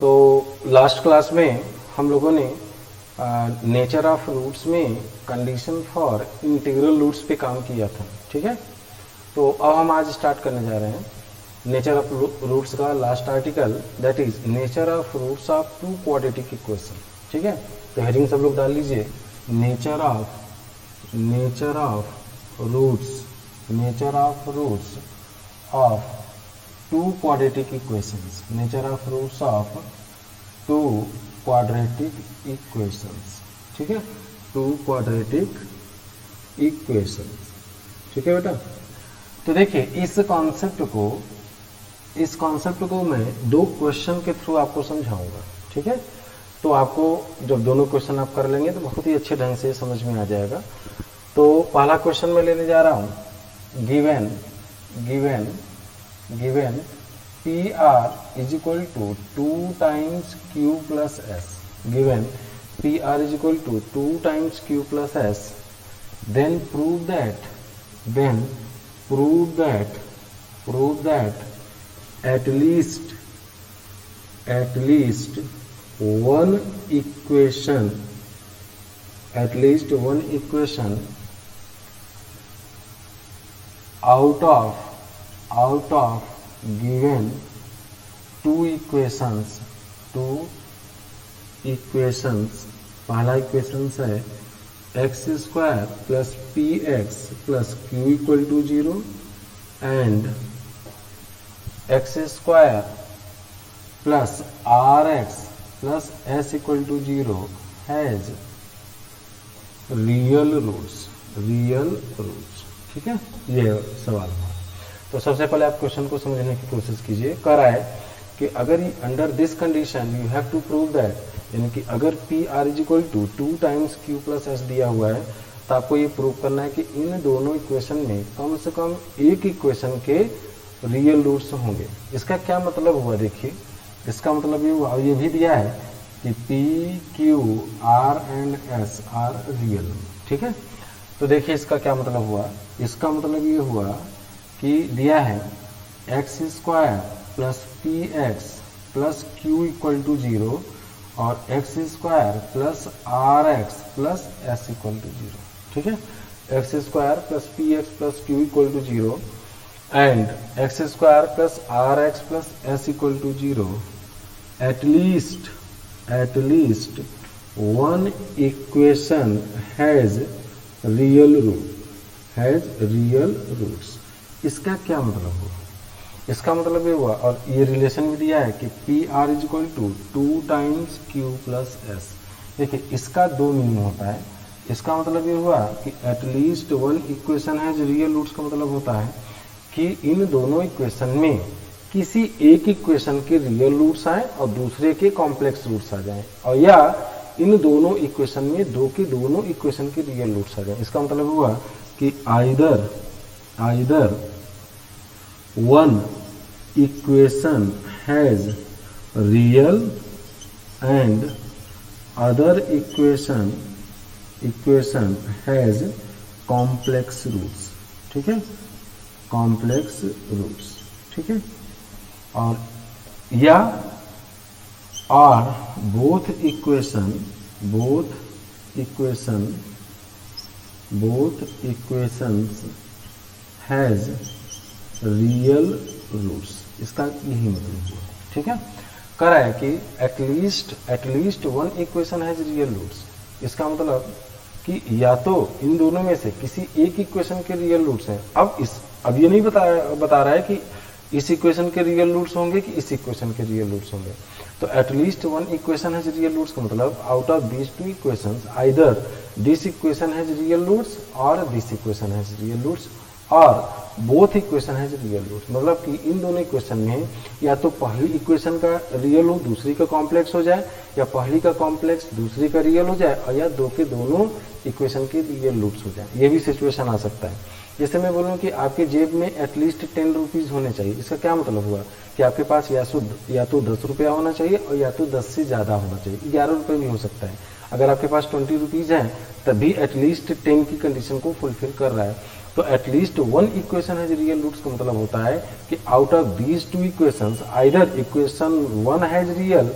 तो last class में हम लोगों ने नेचर ऑफ रूट्स में कंडीशन फॉर इंटीग्रल रूट्स पे काम किया था, ठीक है। तो अब हम आज स्टार्ट करने जा रहे हैं नेचर ऑफ रूट्स का last article, that is nature of roots of two quadratic equation, ठीक है। तो हेडिंग सब लोग डाल लीजिए, nature of roots of two quadratic equations, nature of roots of two quadratic equations, ठीक है, टू क्वाड्रेटिक इक्वेशंस, ठीक है बेटा। तो देखिए इस कॉन्सेप्ट को मैं दो क्वेश्चन के थ्रू आपको समझाऊंगा, ठीक है। तो आपको जब दोनों क्वेश्चन आप कर लेंगे तो बहुत ही अच्छे ढंग से समझ में आ जाएगा। तो पहला क्वेश्चन मैं लेने जा रहा हूं, given PR is equal to 2 times Q plus S, given PR is equal to 2 times Q plus S, then prove that at least one equation out of given two equations, पहला equation है x square plus px plus q equal to 0 and x square plus rx plus s equal to 0 has real roots, ठीक है। ये सवाल है। तो सबसे पहले आप क्वेश्चन को समझने की कोशिश कीजिए। कह रहा है कि अगर under this condition you have to prove that, यानी कि अगर P R is equal to 2 times Q plus S दिया हुआ है तो आपको ये प्रूव करना है कि इन दोनों इक्वेशन में कम से कम एक इक्वेशन के रियल रूट्स होंगे। इसका क्या मतलब हुआ, देखिए इसका मतलब ये हुआ, और ये भी दिया है कि P Q R and S R real, ठीक है। तो देखिए इसका क्या मतलब हुआ, इसका मतलब ये हुआ कि दिया है x square plus P X plus Q equal to 0 और x square plus R X plus S equal to 0, ठीक है। X square plus P X plus Q equal to 0 and X square plus R X plus S equal to 0, at least one equation has real roots. इसका क्या मतलब हुआ, इसका मतलब ये हुआ, और ये रिलेशन भी दिया है कि P R is equal to 2 times Q plus S. देखिए इसका दो मीनिंग होता है। इसका मतलब ये हुआ कि एटलीस्ट वन इक्वेशन है जो रियल रूट्स का मतलब होता है कि इन दोनों इक्वेशन में किसी एक इक्वेशन के रियल रूट्स आए और दूसरे के कॉम्प्लेक्स रूट्स आ जाएं, और या इन दोनों इक्वेशन में दोनों इक्वेशन के रियल रूट्स आ जाएं। इसका मतलब हुआ कि either one equation has real and other equation has complex roots, ठीक है, complex roots, ठीक है। और both equations has real roots. इसका यही मतलब हुआ, ठीक है। कह रहा है कि at least one equation has real roots. इसका मतलब कि या तो इन दोनों में से किसी एक इक्वेशन के रियल रूट्स हैं। अब ये नहीं बता रहा है कि इस इक्वेशन के रियल रूट्स होंगे कि इस इक्वेशन के रियल रूट्स होंगे। तो at least one equation has real roots का मतलब out of these two equations either this equation has real roots और this equation has real roots और both equation has real roots. मतलब कि इन दोनों इक्वेशन में या तो पहली इक्वेशन का रियल रूट दूसरी का कॉम्प्लेक्स हो जाए, या पहली का कॉम्प्लेक्स दूसरी का रियल हो जाए, और या दोनों इक्वेशन के रियल रूट्स हो जाए। ये भी सिचुएशन आ सकता है। जैसे मैं बोलूँ कि आपके जेब में एटलीस्ट 10 रुपीज़ होने चाहिए। इसका क्या मतलब हुआ कि आपके पास या तो 10 रुपया होना चाहिए और या तो 10 से ज़्यादा होना चाहिए। 11 रुपये भी हो सकता है। अगर आपके पास 20 रुपीज़ हैं तभी एटलीस्ट 10 की कंडीशन को फुलफिल कर रहा है। तो at least one equation has real roots का मतलब होता है कि out of these two equations either equation 1 has real,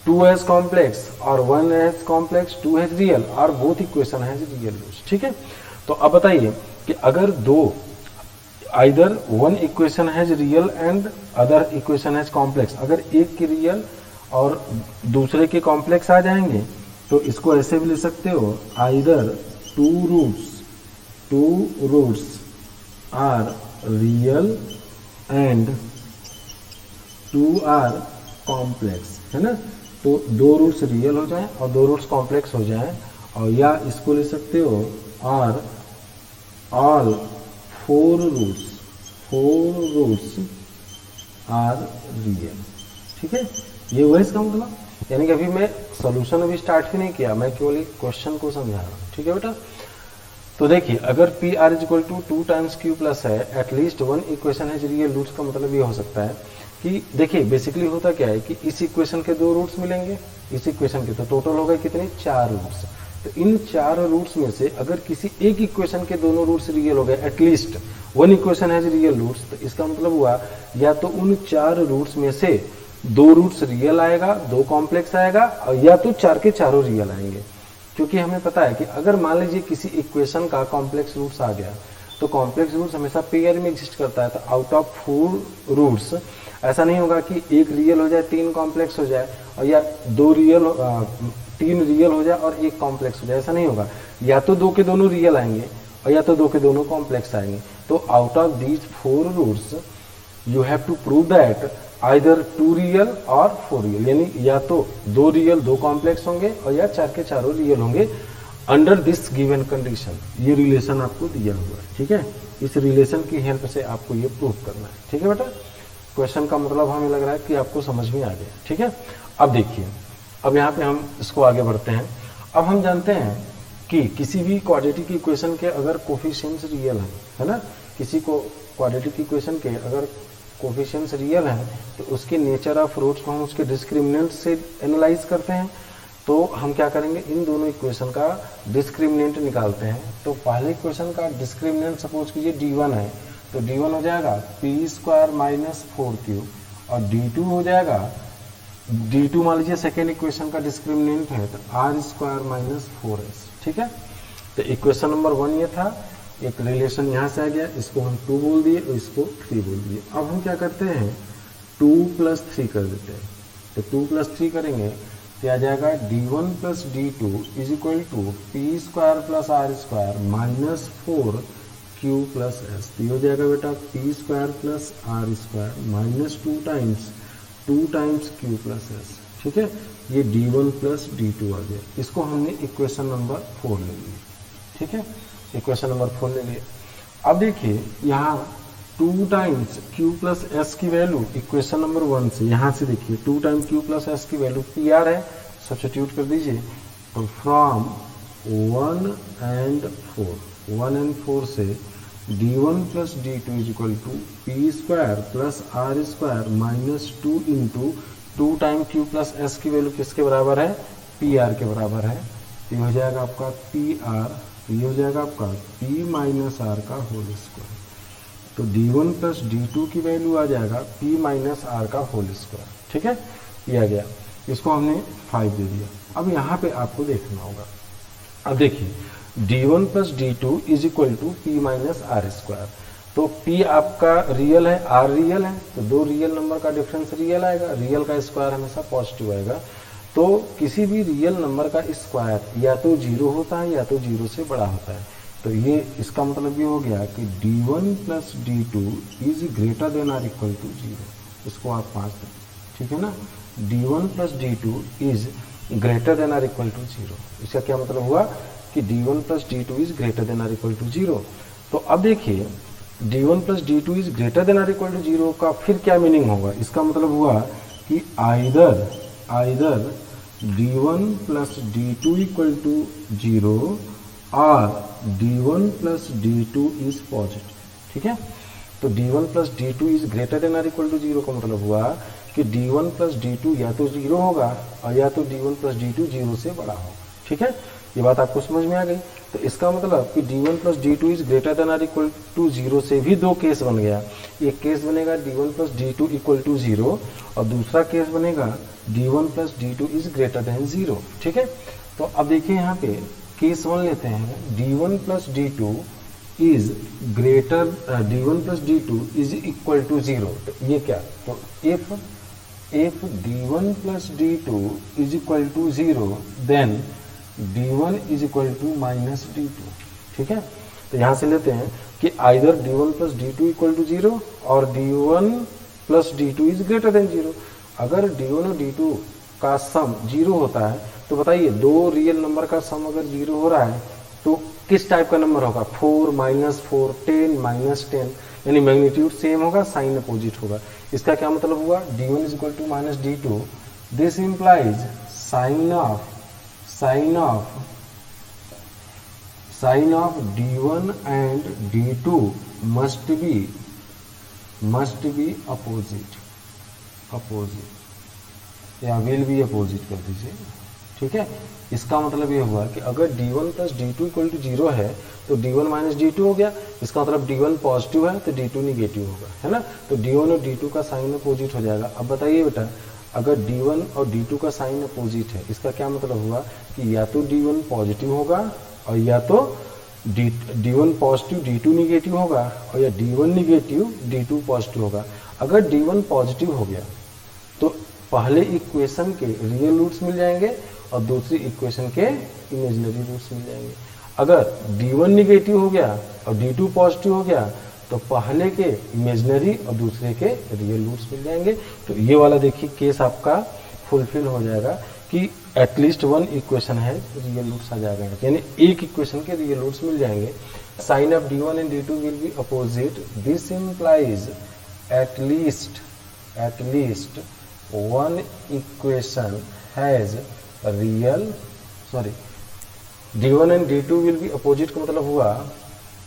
2 has complex और 1 हैज कॉम्प्लेक्स, 2 हैज रियल और both equation has real roots. ठीक है, तो अब बताइए कि अगर दो either one equation has real and other equation has complex, अगर एक की रियल और दूसरे के कॉम्प्लेक्स आ जाएंगे तो इसको ऐसे भी ले सकते हो, either two roots are real and 2 are complex, है ना। तो 2 रूट्स रियल हो जाए और 2 रूट्स कॉम्प्लेक्स हो जाए, और या इसको ले सकते हो are all 4 roots are real. ठीक है, ये हुआ इसका मतलब, यानी कि अभी मैं सॉल्यूशन अभी स्टार्ट ही नहीं किया, मैं केवल एक क्वेश्चन को समझा रहा हूँ। ठीक है बेटा, तो देखिए अगर P R is equal to 2 times Q plus है, एटलीस्ट वन इक्वेशन है रियल रूट्स का मतलब ये हो सकता है कि देखिए बेसिकली होता क्या है कि इस इक्वेशन के 2 रूट्स मिलेंगे, इस इक्वेशन के तो टोटल हो गए कितने 4 रूट्स। तो इन 4 रूट्स में से अगर किसी एक इक्वेशन के दोनों रूट्स रियल हो गए, at least one equation has real roots, तो इसका मतलब हुआ या तो उन 4 रूट्स में से 2 रूट्स रियल आएगा, 2 कॉम्प्लेक्स आएगा, और या तो 4 के चारों रियल आएंगे। क्योंकि हमें पता है कि अगर मान लीजिए किसी इक्वेशन का कॉम्प्लेक्स रूट्स आ गया तो कॉम्प्लेक्स रूट्स हमेशा पेयर में एग्जिस्ट करता है। तो आउट ऑफ 4 रूट्स ऐसा नहीं होगा कि एक रियल हो जाए 3 कॉम्प्लेक्स हो जाए, और या 3 रियल हो जाए और 1 कॉम्प्लेक्स हो जाए, ऐसा नहीं होगा। या तो 2 के दोनों रियल आएंगे और या तो 2 के दोनों कॉम्प्लेक्स आएंगे। तो out of these 4 roots you have to prove that either 2 real और 4 रियल, यानी या तो 2 रियल 2 कॉम्प्लेक्स होंगे और या 4 के चारों रियल होंगे अंडर दिस गिवन कंडीशन। ये रिलेशन आपको दिया हुआ है। ठीक है, इस रिलेशन की हेल्प से आपको ये प्रूव करना है। ठीक है बेटा, क्वेश्चन का मतलब हमें लग रहा है कि आपको समझ में आ गया। ठीक है, अब देखिए, अब यहाँ पे हम इसको आगे बढ़ते हैं। अब हम जानते हैं कि किसी भी क्वाड्रेटिक इक्वेशन के अगर कोफिशिएंट्स रियल है ना, किसी को क्वाड्रेटिक इक्वेशन के अगर कोफिशिएंट्स रियल हैं तो उसके नेचर ऑफ रूट्स को हम उसके डिस्क्रिमिनेंट से एनालाइज करते हैं। तो हम क्या करेंगे, इन दोनों इक्वेशन का डिस्क्रिमिनेंट निकालते हैं। तो पहले इक्वेशन का डिस्क्रिमिनेंट सपोज कीजिए d1 है, तो d1 हो जाएगा p² माइनस 4q, और d2 हो जाएगा, d2 मान लीजिए सेकेंड इक्वेशन का डिस्क्रिमिनेंट है तो r² माइनस 4s। ठीक है, तो इक्वेशन नंबर 1 ये था, एक रिलेशन यहाँ से आ गया, इसको हम 2 बोल दिए और इसको 3 बोल दिए। अब हम क्या करते हैं 2 + 3 कर देते हैं। तो 2 + 3 करेंगे तो आ जाएगा d1 + d2 is equal to p² + r² minus 4q + s। तो ये हो जाएगा बेटा p² + r² minus 2 times q + s। ठीक है, ये d1 + d2 आ गया, इसको हमने इक्वेशन नंबर 4 ले लिया। ठीक है, इक्वेशन नंबर 4 ले लिए। अब देखिए यहाँ 2 टाइम्स q + s की वैल्यू इक्वेशन नंबर 1 से, यहाँ से देखिए 2 टाइम्स q + s की वैल्यू pr है, सब्स्टिट्यूट कर दीजिए। तो फ्रॉम 1 and 4 से d1 + d2 is equal to p² + r² minus 2 into 2 time q + s की वैल्यू किसके बराबर है, pr के बराबर है। ये हो जाएगा आपका pr, ये हो जाएगा आपका p - r का होल स्क्वायर। तो d1 + d2 की वैल्यू आ जाएगा p - r का होल स्क्वायर। ठीक है, ये आ गया, इसको हमने 5 दे दिया। अब यहाँ पे आपको देखना होगा, अब देखिए d1 + d2 is equal to p - r²। तो p आपका रियल है, r रियल है, तो 2 रियल नंबर का डिफरेंस रियल आएगा, रियल का स्क्वायर हमेशा पॉजिटिव आएगा। तो किसी भी रियल नंबर का स्क्वायर या तो 0 होता है या तो 0 से बड़ा होता है। तो ये इसका मतलब ये हो गया कि d1 + d2 is greater than or equal to 0। इसको आप 5 दें, ठीक है ना, d1 + d2 is greater than or equal to 0। इसका क्या मतलब हुआ कि d1 + d2 is greater than or equal to 0। तो अब देखिए d1 + d2 is greater than or equal to 0 का फिर क्या मीनिंग होगा, इसका मतलब हुआ कि either d1 + d2 equal to 0 और d1 + d2 इज पॉजिटिव। ठीक है, तो d1 + d2 is greater than or equal to 0 का मतलब हुआ कि d1 + d2 या तो 0 होगा और या तो d1 + d2 0 से बड़ा होगा। ठीक है, ये बात आपको समझ में आ गई। तो इसका मतलब कि d1 plus d2 is greater than or equal to 0 से भी दो केस बन गया। एक केस बनेगा d1 plus d2 equal to 0 और दूसरा केस बनेगा d1 plus d2 is greater then 0। ठीक है, तो अब देखिए यहाँ पे केस 1 लेते हैं, d1 plus d2 is greater d1 plus d2 is equal to 0। तो ये क्या, तो if d1 plus d2 is equal to 0 then d1 is equal to minus d2। ठीक है, तो यहां से लेते हैं कि either d1 plus d2 equal to 0 और d1 plus d2 is greater then 0। अगर d1 और d2 का सम 0 होता है तो बताइए दो रियल नंबर का सम अगर 0 हो रहा है तो किस टाइप का नंबर होगा, 4 माइनस 4 10 माइनस 10, यानी मैग्नीट्यूड सेम होगा, साइन अपोजिट होगा। इसका क्या मतलब हुआ, d1 is equal to minus d2, this implies sign of d1 and d2 must be opposite या will be opposite कर दीजिए। ठीक है, इसका मतलब ये हुआ कि अगर d1 plus d2 equal to 0 है तो d1 माइनस d2 हो गया। इसका मतलब d1 पॉजिटिव है तो d2 निगेटिव होगा, है ना। तो d1 और d2 का साइन अपोजिट हो जाएगा। अब बताइए बेटा, अगर d1 और d2 का साइन अपोजिट है, इसका क्या मतलब हुआ कि या तो d1 पॉजिटिव होगा और या तो d1 पॉजिटिव d2 निगेटिव होगा, और या d1 निगेटिव d2 पॉजिटिव होगा। अगर d1 पॉजिटिव हो गया तो पहले इक्वेशन के रियल रूट्स मिल जाएंगे और दूसरी इक्वेशन के इमेजिनरी रूट्स मिल जाएंगे। अगर d1 निगेटिव हो गया और d2 पॉजिटिव हो गया तो पहले के इमेजिनरी और दूसरे के रियल रूट्स मिल जाएंगे। तो ये वाला देखिए केस आपका फुलफिल हो जाएगा कि एटलीस्ट वन इक्वेशन है रियल रूट्स आ जाएगा, यानी एक इक्वेशन के रियल रूट्स मिल जाएंगे। Sign of d1 and d2 will be opposite, this implies at least one equation has real d1 and d2 will be opposite का मतलब हुआ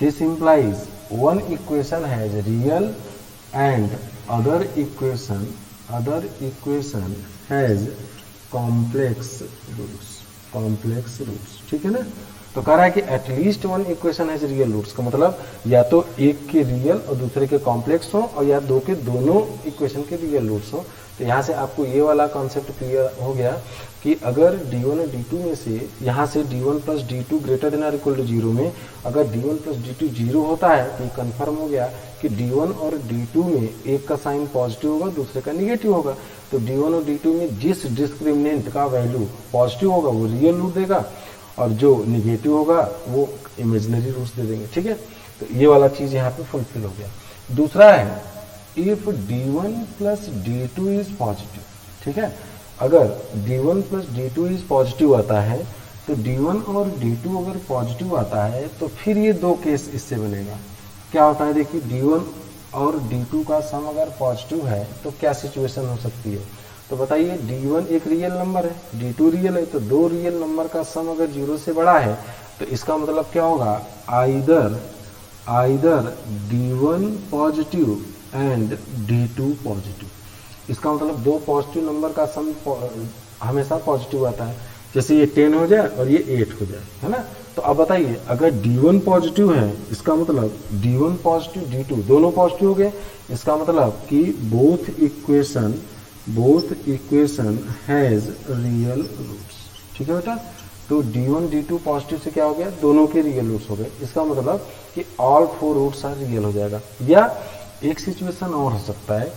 this implies one equation has real and other equation has complex roots। ठीक है ना, तो कह रहा है कि एटलीस्ट वन इक्वेशन है रियल रूट्स का मतलब या तो एक के रियल और दूसरे के कॉम्प्लेक्स हो और या दो के दोनों इक्वेशन के रियल रूट्स हो। तो यहाँ से आपको ये वाला कॉन्सेप्ट क्लियर हो गया कि अगर d1 और d2 में से यहाँ से d1 plus d2 greater than or equal to 0 में अगर d1 प्लस d2 0 होता है तो ये कन्फर्म हो गया कि d1 और d2 में एक का साइन पॉजिटिव होगा दूसरे का निगेटिव होगा। तो d1 और d2 में जिस डिस्क्रिमिनेंट का वैल्यू पॉजिटिव होगा वो रियल रूट देगा और जो निगेटिव होगा वो इमेजिनरी रूट्स दे देंगे। ठीक है, तो ये वाला चीज यहाँ पे फुलफिल हो गया। दूसरा है if d1 plus d2 is positive. ठीक है, अगर d1 plus d2 is positive आता है तो d1 और d2 अगर पॉजिटिव आता है तो फिर ये दो केस इससे बनेगा। क्या होता है देखिए, d1 और d2 का सम अगर पॉजिटिव है तो क्या सिचुएशन हो सकती है, तो बताइए d1 एक रियल नंबर है, d2 रियल है, तो दो रियल नंबर का सम अगर 0 से बड़ा है तो इसका मतलब क्या होगा, either d1 positive and d2 positive. इसका मतलब दो पॉजिटिव नंबर का सम हमेशा पॉजिटिव आता है, जैसे ये 10 हो जाए और ये 8 हो जाए, है ना। तो अब बताइए अगर d1 पॉजिटिव है इसका मतलब d1 पॉजिटिव d2 दोनों पॉजिटिव हो गए, इसका मतलब कि both equation has real roots. ठीक है बेटा, तो d1 d2 पॉजिटिव से क्या हो गया, दोनों के रियल रूट्स हो गए। इसका मतलब कि ऑल 4 रूट्स आर रियल हो जाएगा। या एक सिचुएशन और हो सकता है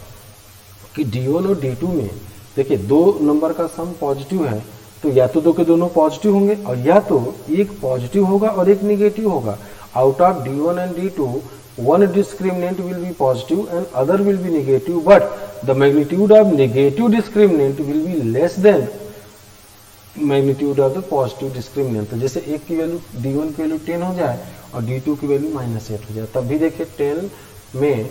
कि d1 और d2 में देखिए दो नंबर का सम पॉजिटिव है तो या तो दो के दोनों पॉजिटिव होंगे और या तो एक पॉजिटिव होगा और एक निगेटिव होगा। Out of d1 and d2 one discriminant will be positive and other will be negative, but the magnitude of negative discriminant will be less than magnitude of the positive discriminant। तो जैसे एक की value d1 की value 10 हो जाए और d2 की value -8 हो जाए, तब भी देखिए 10 में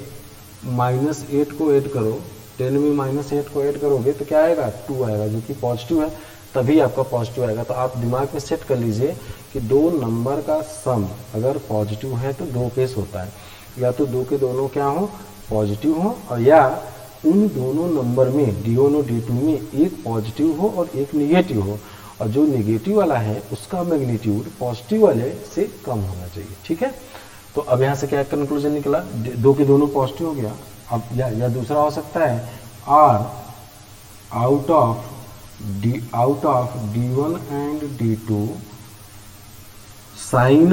-8 को ऐड करो, 10 में -8 को ऐड करोगे तो क्या आएगा, 2 आएगा, जो कि पॉजिटिव है, तभी आपका पॉजिटिव आएगा। तो आप दिमाग में सेट कर लीजिए कि दो नंबर का सम अगर पॉजिटिव है तो दो केस होता है, या तो दो के दोनों क्या हो, पॉजिटिव हो, और या उन दोनों नंबर में d1 और d2 में एक पॉजिटिव हो और एक निगेटिव हो, और जो नेगेटिव वाला है उसका मैग्नीट्यूड पॉजिटिव वाले से कम होना चाहिए। ठीक है, तो अब यहाँ से क्या कंक्लूजन निकला, दो के दोनों पॉजिटिव हो गया। अब या दूसरा हो सकता है or out of d1 and d2 sign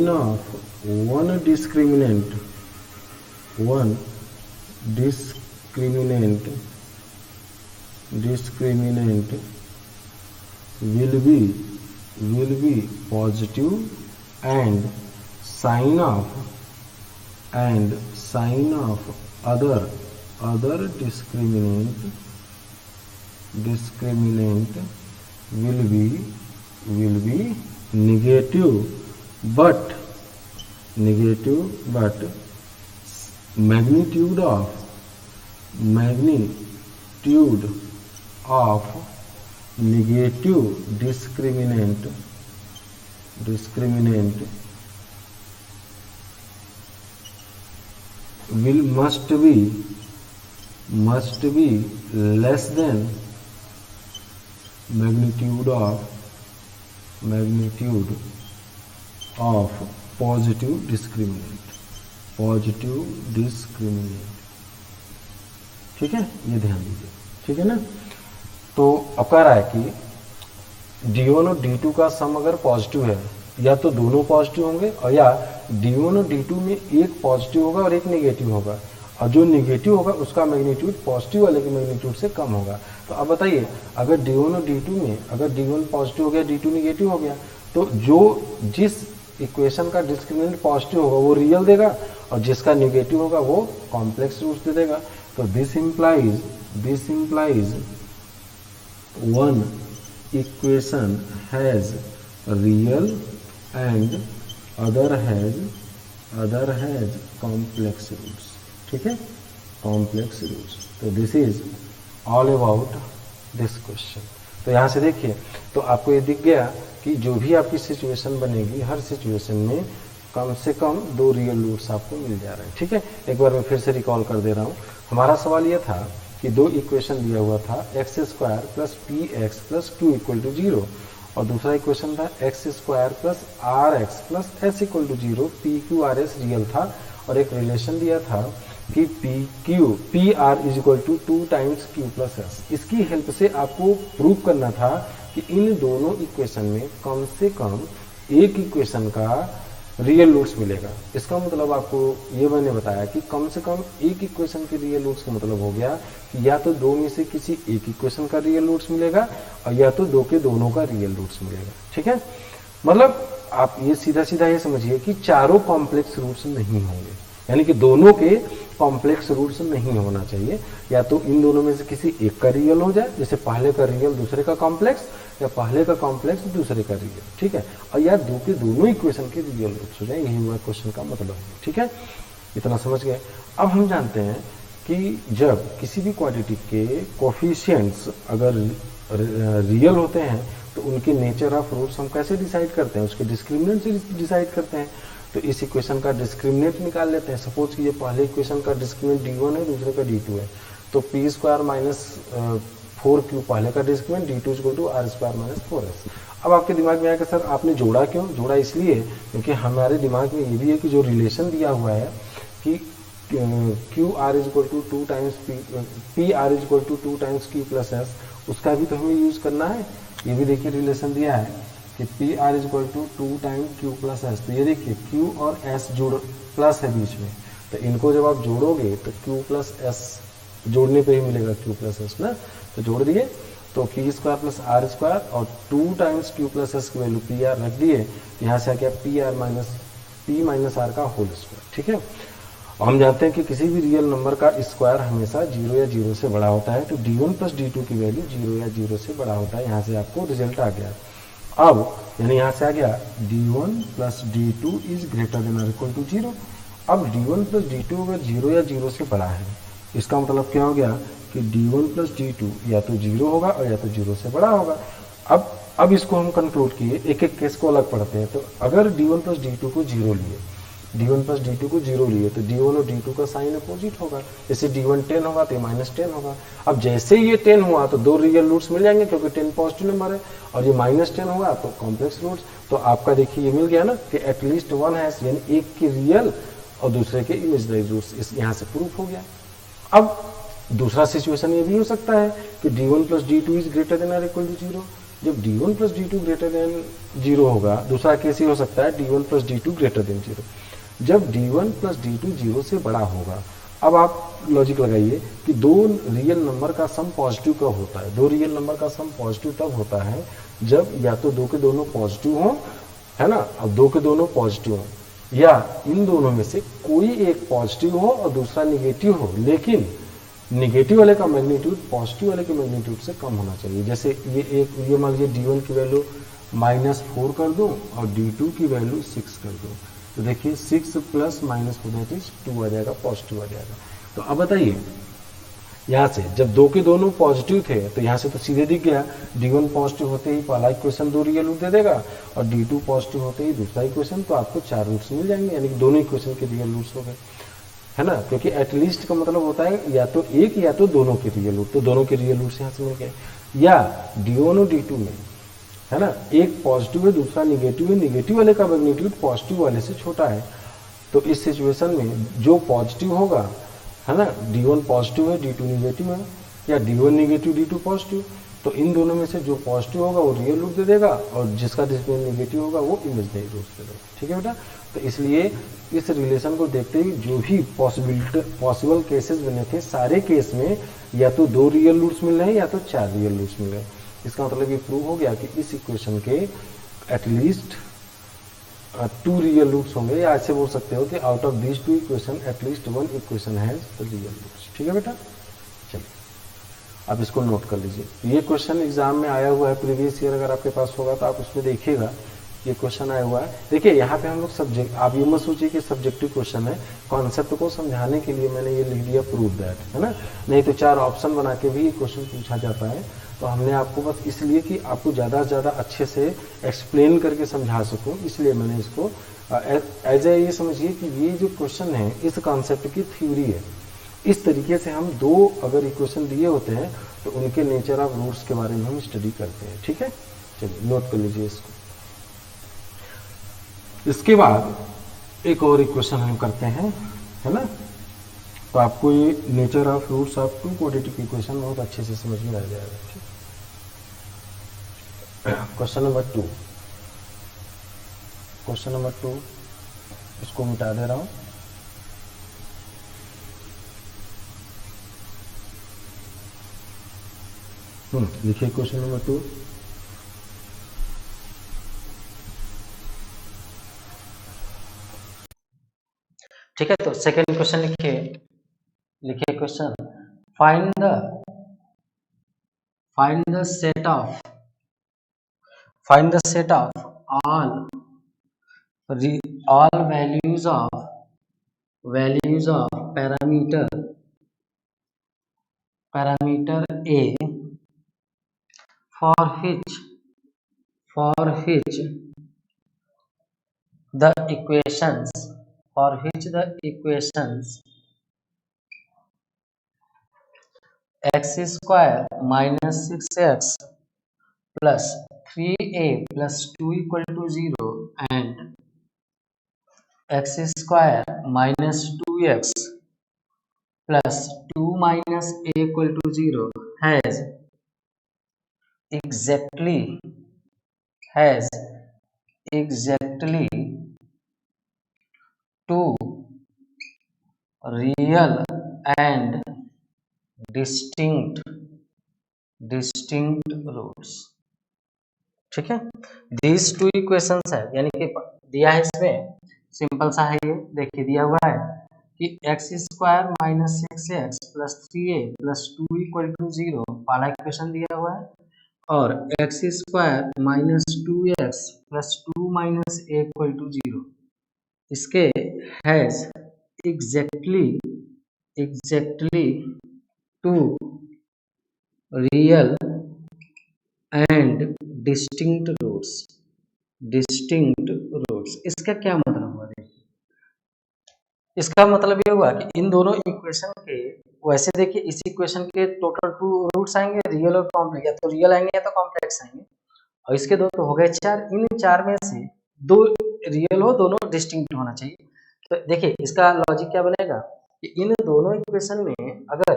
of one discriminant will be positive and sign of other discriminant will be negative but magnitude of negative discriminant must be less than magnitude of positive discriminant। ठीक है, ये ध्यान दीजिए। ठीक है ना, तो अब कह रहा है कि D1 और D2 का सम अगर पॉजिटिव है, या तो दोनों पॉजिटिव होंगे और या D1 और D2 में एक पॉजिटिव होगा और एक नेगेटिव होगा, और जो नेगेटिव होगा उसका मैग्नीट्यूड पॉजिटिव वाले के मैग्नीट्यूड से कम होगा। तो अब बताइए, अगर D1 और D2 में अगर D1 पॉजिटिव हो गया, D2 नेगेटिव हो गया, तो जिस इक्वेशन का डिस्क्रिमिनेंट पॉजिटिव होगा वो रियल देगा और जिसका नेगेटिव होगा वो कॉम्प्लेक्स रूट्स दे देगा। तो this implies one equation has real and other has complex roots. ठीक है, कॉम्प्लेक्स रूट्स। तो this is all about this question. तो यहाँ से देखिए, तो आपको ये दिख गया कि जो भी आपकी सिचुएशन बनेगी, हर सिचुएशन में कम से कम 2 रियल रूट्स आपको मिल जा रहे हैं। ठीक है, एक बार मैं फिर से रिकॉल कर दे रहा हूँ। हमारा सवाल ये था कि 2 इक्वेशन दिया हुआ था, x² + px + q = 0, और दूसरा इक्वेशन था x² + rx + s = 0, pqrs real था, और एक रिलेशन दिया था कि pr = 2 टाइम्स q + s। इसकी हेल्प से आपको प्रूव करना था कि इन दोनों इक्वेशन में कम से कम एक इक्वेशन का रियल रूट्स मिलेगा। इसका मतलब आपको ये मैंने बताया कि कम से कम एक इक्वेशन के रियल रूट्स का मतलब हो गया कि या तो 2 में से किसी एक इक्वेशन का रियल रूट्स मिलेगा और या तो 2 के दोनों का रियल रूट्स मिलेगा। ठीक है, मतलब आप ये सीधा ये समझिए कि चारों कॉम्प्लेक्स रूट्स नहीं होंगे, यानी कि दोनों के कॉम्प्लेक्स रूट्स नहीं होना चाहिए। या तो इन दोनों में से किसी एक का रियल हो जाए, जैसे पहले का रियल दूसरे का कॉम्प्लेक्स, या पहले का कॉम्प्लेक्स दूसरे का रियल। ठीक है, और या 2 के दोनों इक्वेशन के रियल रूट्स हो जाए, यही हुआ क्वेश्चन का मतलब। ठीक है, इतना समझ गए। अब हम जानते हैं कि जब किसी भी क्वांटिटी के कोफिशिएंट्स अगर रियल होते हैं तो उनके नेचर ऑफ रूट्स हम कैसे डिसाइड करते हैं, उसके डिस्क्रिमिनेंट से डिसाइड करते हैं। तो इस इक्वेशन का डिस्क्रिमिनेंट निकाल लेते हैं। सपोज कि ये पहले इक्वेशन का डिस्क्रिमिनेंट D1 है, दूसरे का D2 है, तो p² - 4q पहले का डिस्क्रिमिनेंट, D2 = r² - 4s। अब आपके दिमाग में आएगा सर आपने जोड़ा क्यों? जोड़ा इसलिए क्योंकि हमारे दिमाग में ये भी है कि जो रिलेशन दिया हुआ है कि QR = 2 times PR = 2 times q + s, उसका भी तो हमें यूज करना है। ये भी देखिए रिलेशन दिया है कि PR = 2 टाइम्स q + s। तो ये देखिए q और s जोड़ प्लस है बीच में, तो इनको जब आप जोड़ोगे तो q + s जोड़ने पे ही मिलेगा q + s ना, तो जोड़ दिए तो p² + r² और 2 टाइम्स q + s की वैल्यू PR रख दिए, यहाँ से आ गया p - r का होल स्क्वायर। ठीक है, और हम जानते हैं कि किसी भी रियल नंबर का स्क्वायर हमेशा 0 या 0 से बड़ा होता है, तो D1 + D2 की वैल्यू 0 या 0 से बड़ा होता है। यहाँ से आपको रिजल्ट आ गया। अब यानी यहाँ से आ गया D1 + D2 = ≥ 0। अब D1 + D2 अगर 0 या 0 से बड़ा है, इसका मतलब क्या हो गया कि D1 + D2 या तो 0 होगा और या तो 0 से बड़ा होगा। अब इसको हम कंक्लूड किए, एक एक केस को अलग पढ़ते हैं। तो अगर D1 + D2 को 0 लिए, d1 प्लस d2 को 0 लिए तो d1 और d2 का साइन अपोजिट होगा, जैसे d1 10 होगा तो माइनस 10 होगा। अब जैसे ही ये 10 हुआ तो दो रियल रूट्स मिल जाएंगे क्योंकि 10 पॉजिटिव नंबर है, और ये माइनस 10 होगा तो कॉम्प्लेक्स रूट्स। तो आपका देखिए ये मिल गया ना कि एटलीस्ट वन हैज, यानी एक की रियल और दूसरे के इमेजिनरी रूट्स, इस यहाँ से प्रूफ हो गया। अब दूसरा सिचुएशन ये भी हो सकता है कि d1 plus d2 is greater then और इक्वल टू 0। जब d1 plus d2 greater then 0 होगा, दूसरा केस ये हो सकता है d1 plus d2 greater then 0, जब d1 प्लस d2 0 से बड़ा होगा। अब आप लॉजिक लगाइए कि दो रियल नंबर का सम पॉजिटिव कब होता है, दो रियल नंबर का सम पॉजिटिव तब होता है जब या तो दो के दोनों पॉजिटिव हो, है ना, अब दो के दोनों पॉजिटिव हो, या इन दोनों में से कोई एक पॉजिटिव हो और दूसरा निगेटिव हो, लेकिन निगेटिव वाले का मैग्नीट्यूड पॉजिटिव वाले के मैग्नीट्यूड से कम होना चाहिए। जैसे ये मान लीजिए d1 की वैल्यू -4 कर दो और d2 की वैल्यू 6 कर दो, तो देखिए 6 प्लस -4 दैट इज 2 आ जाएगा, पॉजिटिव आ जाएगा। तो अब बताइए यहाँ से जब दो के दोनों पॉजिटिव थे तो यहाँ से तो सीधे दिख गया d1 पॉजिटिव होते ही पहला इक्वेशन दो रियल रूट दे देगा और d2 पॉजिटिव होते ही दूसरा इक्वेशन, तो आपको 4 रूट्स मिल जाएंगे, यानी कि दोनों इक्वेशन के रियल रूट्स हो गए, है ना, क्योंकि एटलीस्ट का मतलब होता है या तो एक या तो दोनों के रियल रूट, तो दोनों के रियल रूट्स यहाँ से मिल गए। या d1 और d2 में, है ना, एक पॉजिटिव है दूसरा निगेटिव है, निगेटिव वाले का मैग्नीट्यूड पॉजिटिव वाले से छोटा है, तो इस सिचुएशन में जो पॉजिटिव होगा, है ना, d1 पॉजिटिव है d2 निगेटिव है, या d1 निगेटिव d2 पॉजिटिव, तो इन दोनों में से जो पॉजिटिव होगा वो रियल रूट दे देगा और जिसका जिसमें निगेटिव होगा वो इमेजिनरी रूट दे देगा। ठीक है बेटा, तो इसलिए इस रिलेशन को देखते हुए जो भी पॉसिबल केसेस बने थे सारे केस में या तो दो रियल रूट्स मिल रहे हैं या तो 4 रियल रूट्स मिल रहे हैं। इसका मतलब ये प्रूव हो गया कि इस इक्वेशन के एटलीस्ट 2 रियल रूट्स होंगे, या ऐसे बोल सकते हो कि out of this 2 equation at least 1 equation has real roots. ठीक है बेटा, चलिए आप इसको नोट कर लीजिए। ये क्वेश्चन एग्जाम में आया हुआ है, प्रीवियस ईयर अगर आपके पास होगा तो आप उसमें देखिएगा, ये क्वेश्चन आया हुआ है। देखिए यहाँ पे हम लोग सब्जेक्ट, आप ये मत सोचिए कि सब्जेक्टिव क्वेश्चन है, कॉन्सेप्ट को समझाने के लिए मैंने ये लिख दिया प्रूव दैट, है ना, नहीं तो 4 ऑप्शन बना के भी क्वेश्चन पूछा जाता है। तो हमने आपको बस इसलिए कि आपको ज़्यादा से ज़्यादा अच्छे से एक्सप्लेन करके समझा सकूँ, इसलिए मैंने इसको एज ए, ये समझिए कि ये जो क्वेश्चन है इस कॉन्सेप्ट की थ्योरी है। इस तरीके से हम दो अगर इक्वेशन दिए होते हैं तो उनके नेचर ऑफ रूट्स के बारे में हम स्टडी करते हैं। ठीक है, चलिए नोट कर लीजिए इसको। इसके बाद एक और इक्वेशन हम करते हैं, है ना, तो आपको ये nature of roots of 2 quadratic equation बहुत अच्छे से समझ में आ जाएगा। ठीक, क्वेश्चन नंबर 2, क्वेश्चन नंबर 2 इसको मिटा दे रहा हूं। लिखिए क्वेश्चन नंबर 2। ठीक है, तो सेकंड क्वेश्चन लिखिए question, find the set of all values of parameter a for which the equations x square minus 6x plus 3a plus 2 equal to 0 and x square minus 2x plus 2 minus a equal to 0 has exactly 2 real and distinct roots। ठीक है, these 2 equations है, यानी कि दिया है इसमें simple सा है, ये देखिए दिया हुआ है कि x square minus 6x plus 3a plus 2 equal to 0 पहला इक्वेशन दिया हुआ है, और x square minus 2x plus 2 minus a equal to 0 इसके has exactly 2 real and distinct roots. इसका क्या मतलब हुआ, देखिए इसका मतलब ये हुआ कि इन दोनों इक्वेशन के, वैसे देखिए इस इक्वेशन के टोटल 2 रूट्स आएंगे, रियल और कॉम्प्लेक्स, या तो रियल आएंगे या तो कॉम्प्लेक्स आएंगे, और इसके दो तो हो गए 4। इन 4 में से 2 रियल हो, दोनों डिस्टिंक्ट होना चाहिए। तो देखिए इसका लॉजिक क्या बनेगा कि इन दोनों इक्वेशन में अगर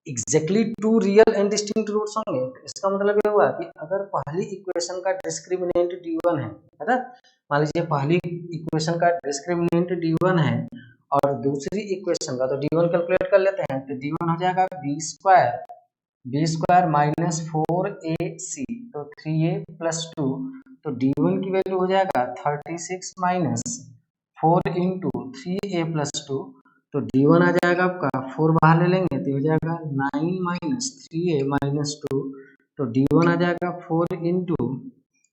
exactly 2 real and distinct roots होंगे, तो इसका मतलब ये हुआ कि अगर पहली इक्वेशन का डिस्क्रिमिनेंट d1 है ना, मान लीजिए पहली इक्वेशन का डिस्क्रिमिनेंट d1 है और दूसरी इक्वेशन का, तो d1 कैलकुलेट कर लेते हैं, तो d1 हो जाएगा b स्क्वायर माइनस 4ac, तो 3a प्लस 2, तो d1 की वैल्यू हो जाएगा 36 माइनस 4 इंटू 3a प्लस 2, तो d1 आ जाएगा आपका 4 बाहर ले लेंगे तो हो जाएगा 9 माइनस 3a माइनस 2, तो d1 आ जाएगा 4 इंटू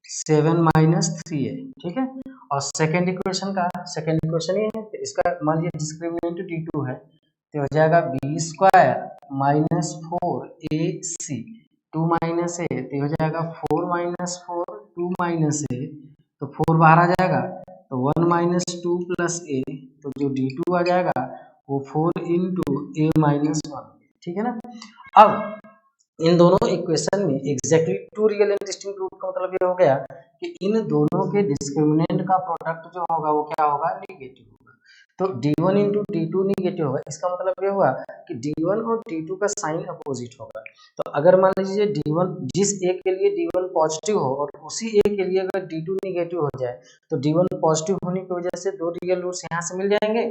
7 माइनस 3a, ठीक है। और सेकेंड इक्वेशन ये है, तो इसका मान लीजिए डिस्क्रिमिनेंट d2 है, तो हो जाएगा b square minus 4ac 2 minus a, तो हो जाएगा 4 माइनस 4 2 माइनस a, तो 4 बाहर आ जाएगा तो 1 माइनस 2 प्लस a, तो जो d2 आ जाएगा वो 4 इंटू a माइनस 1, ठीक है ना। अब इन दोनों इक्वेशन में exactly 2 real and distinct root का मतलब ये हो गया कि इन दोनों के डिस्क्रिमिनेंट का प्रोडक्ट जो होगा वो क्या होगा, नेगेटिव होगा। तो d1 इंटू d2 नेगेटिव होगा, इसका मतलब ये हुआ कि d1 और d2 का साइन अपोजिट होगा। तो अगर मान लीजिए d1 जिस a के लिए d1 पॉजिटिव हो और उसी a के लिए अगर d2 नेगेटिव हो जाए, तो d1 पॉजिटिव होने की वजह से 2 रियल रूट्स यहाँ से मिल जाएंगे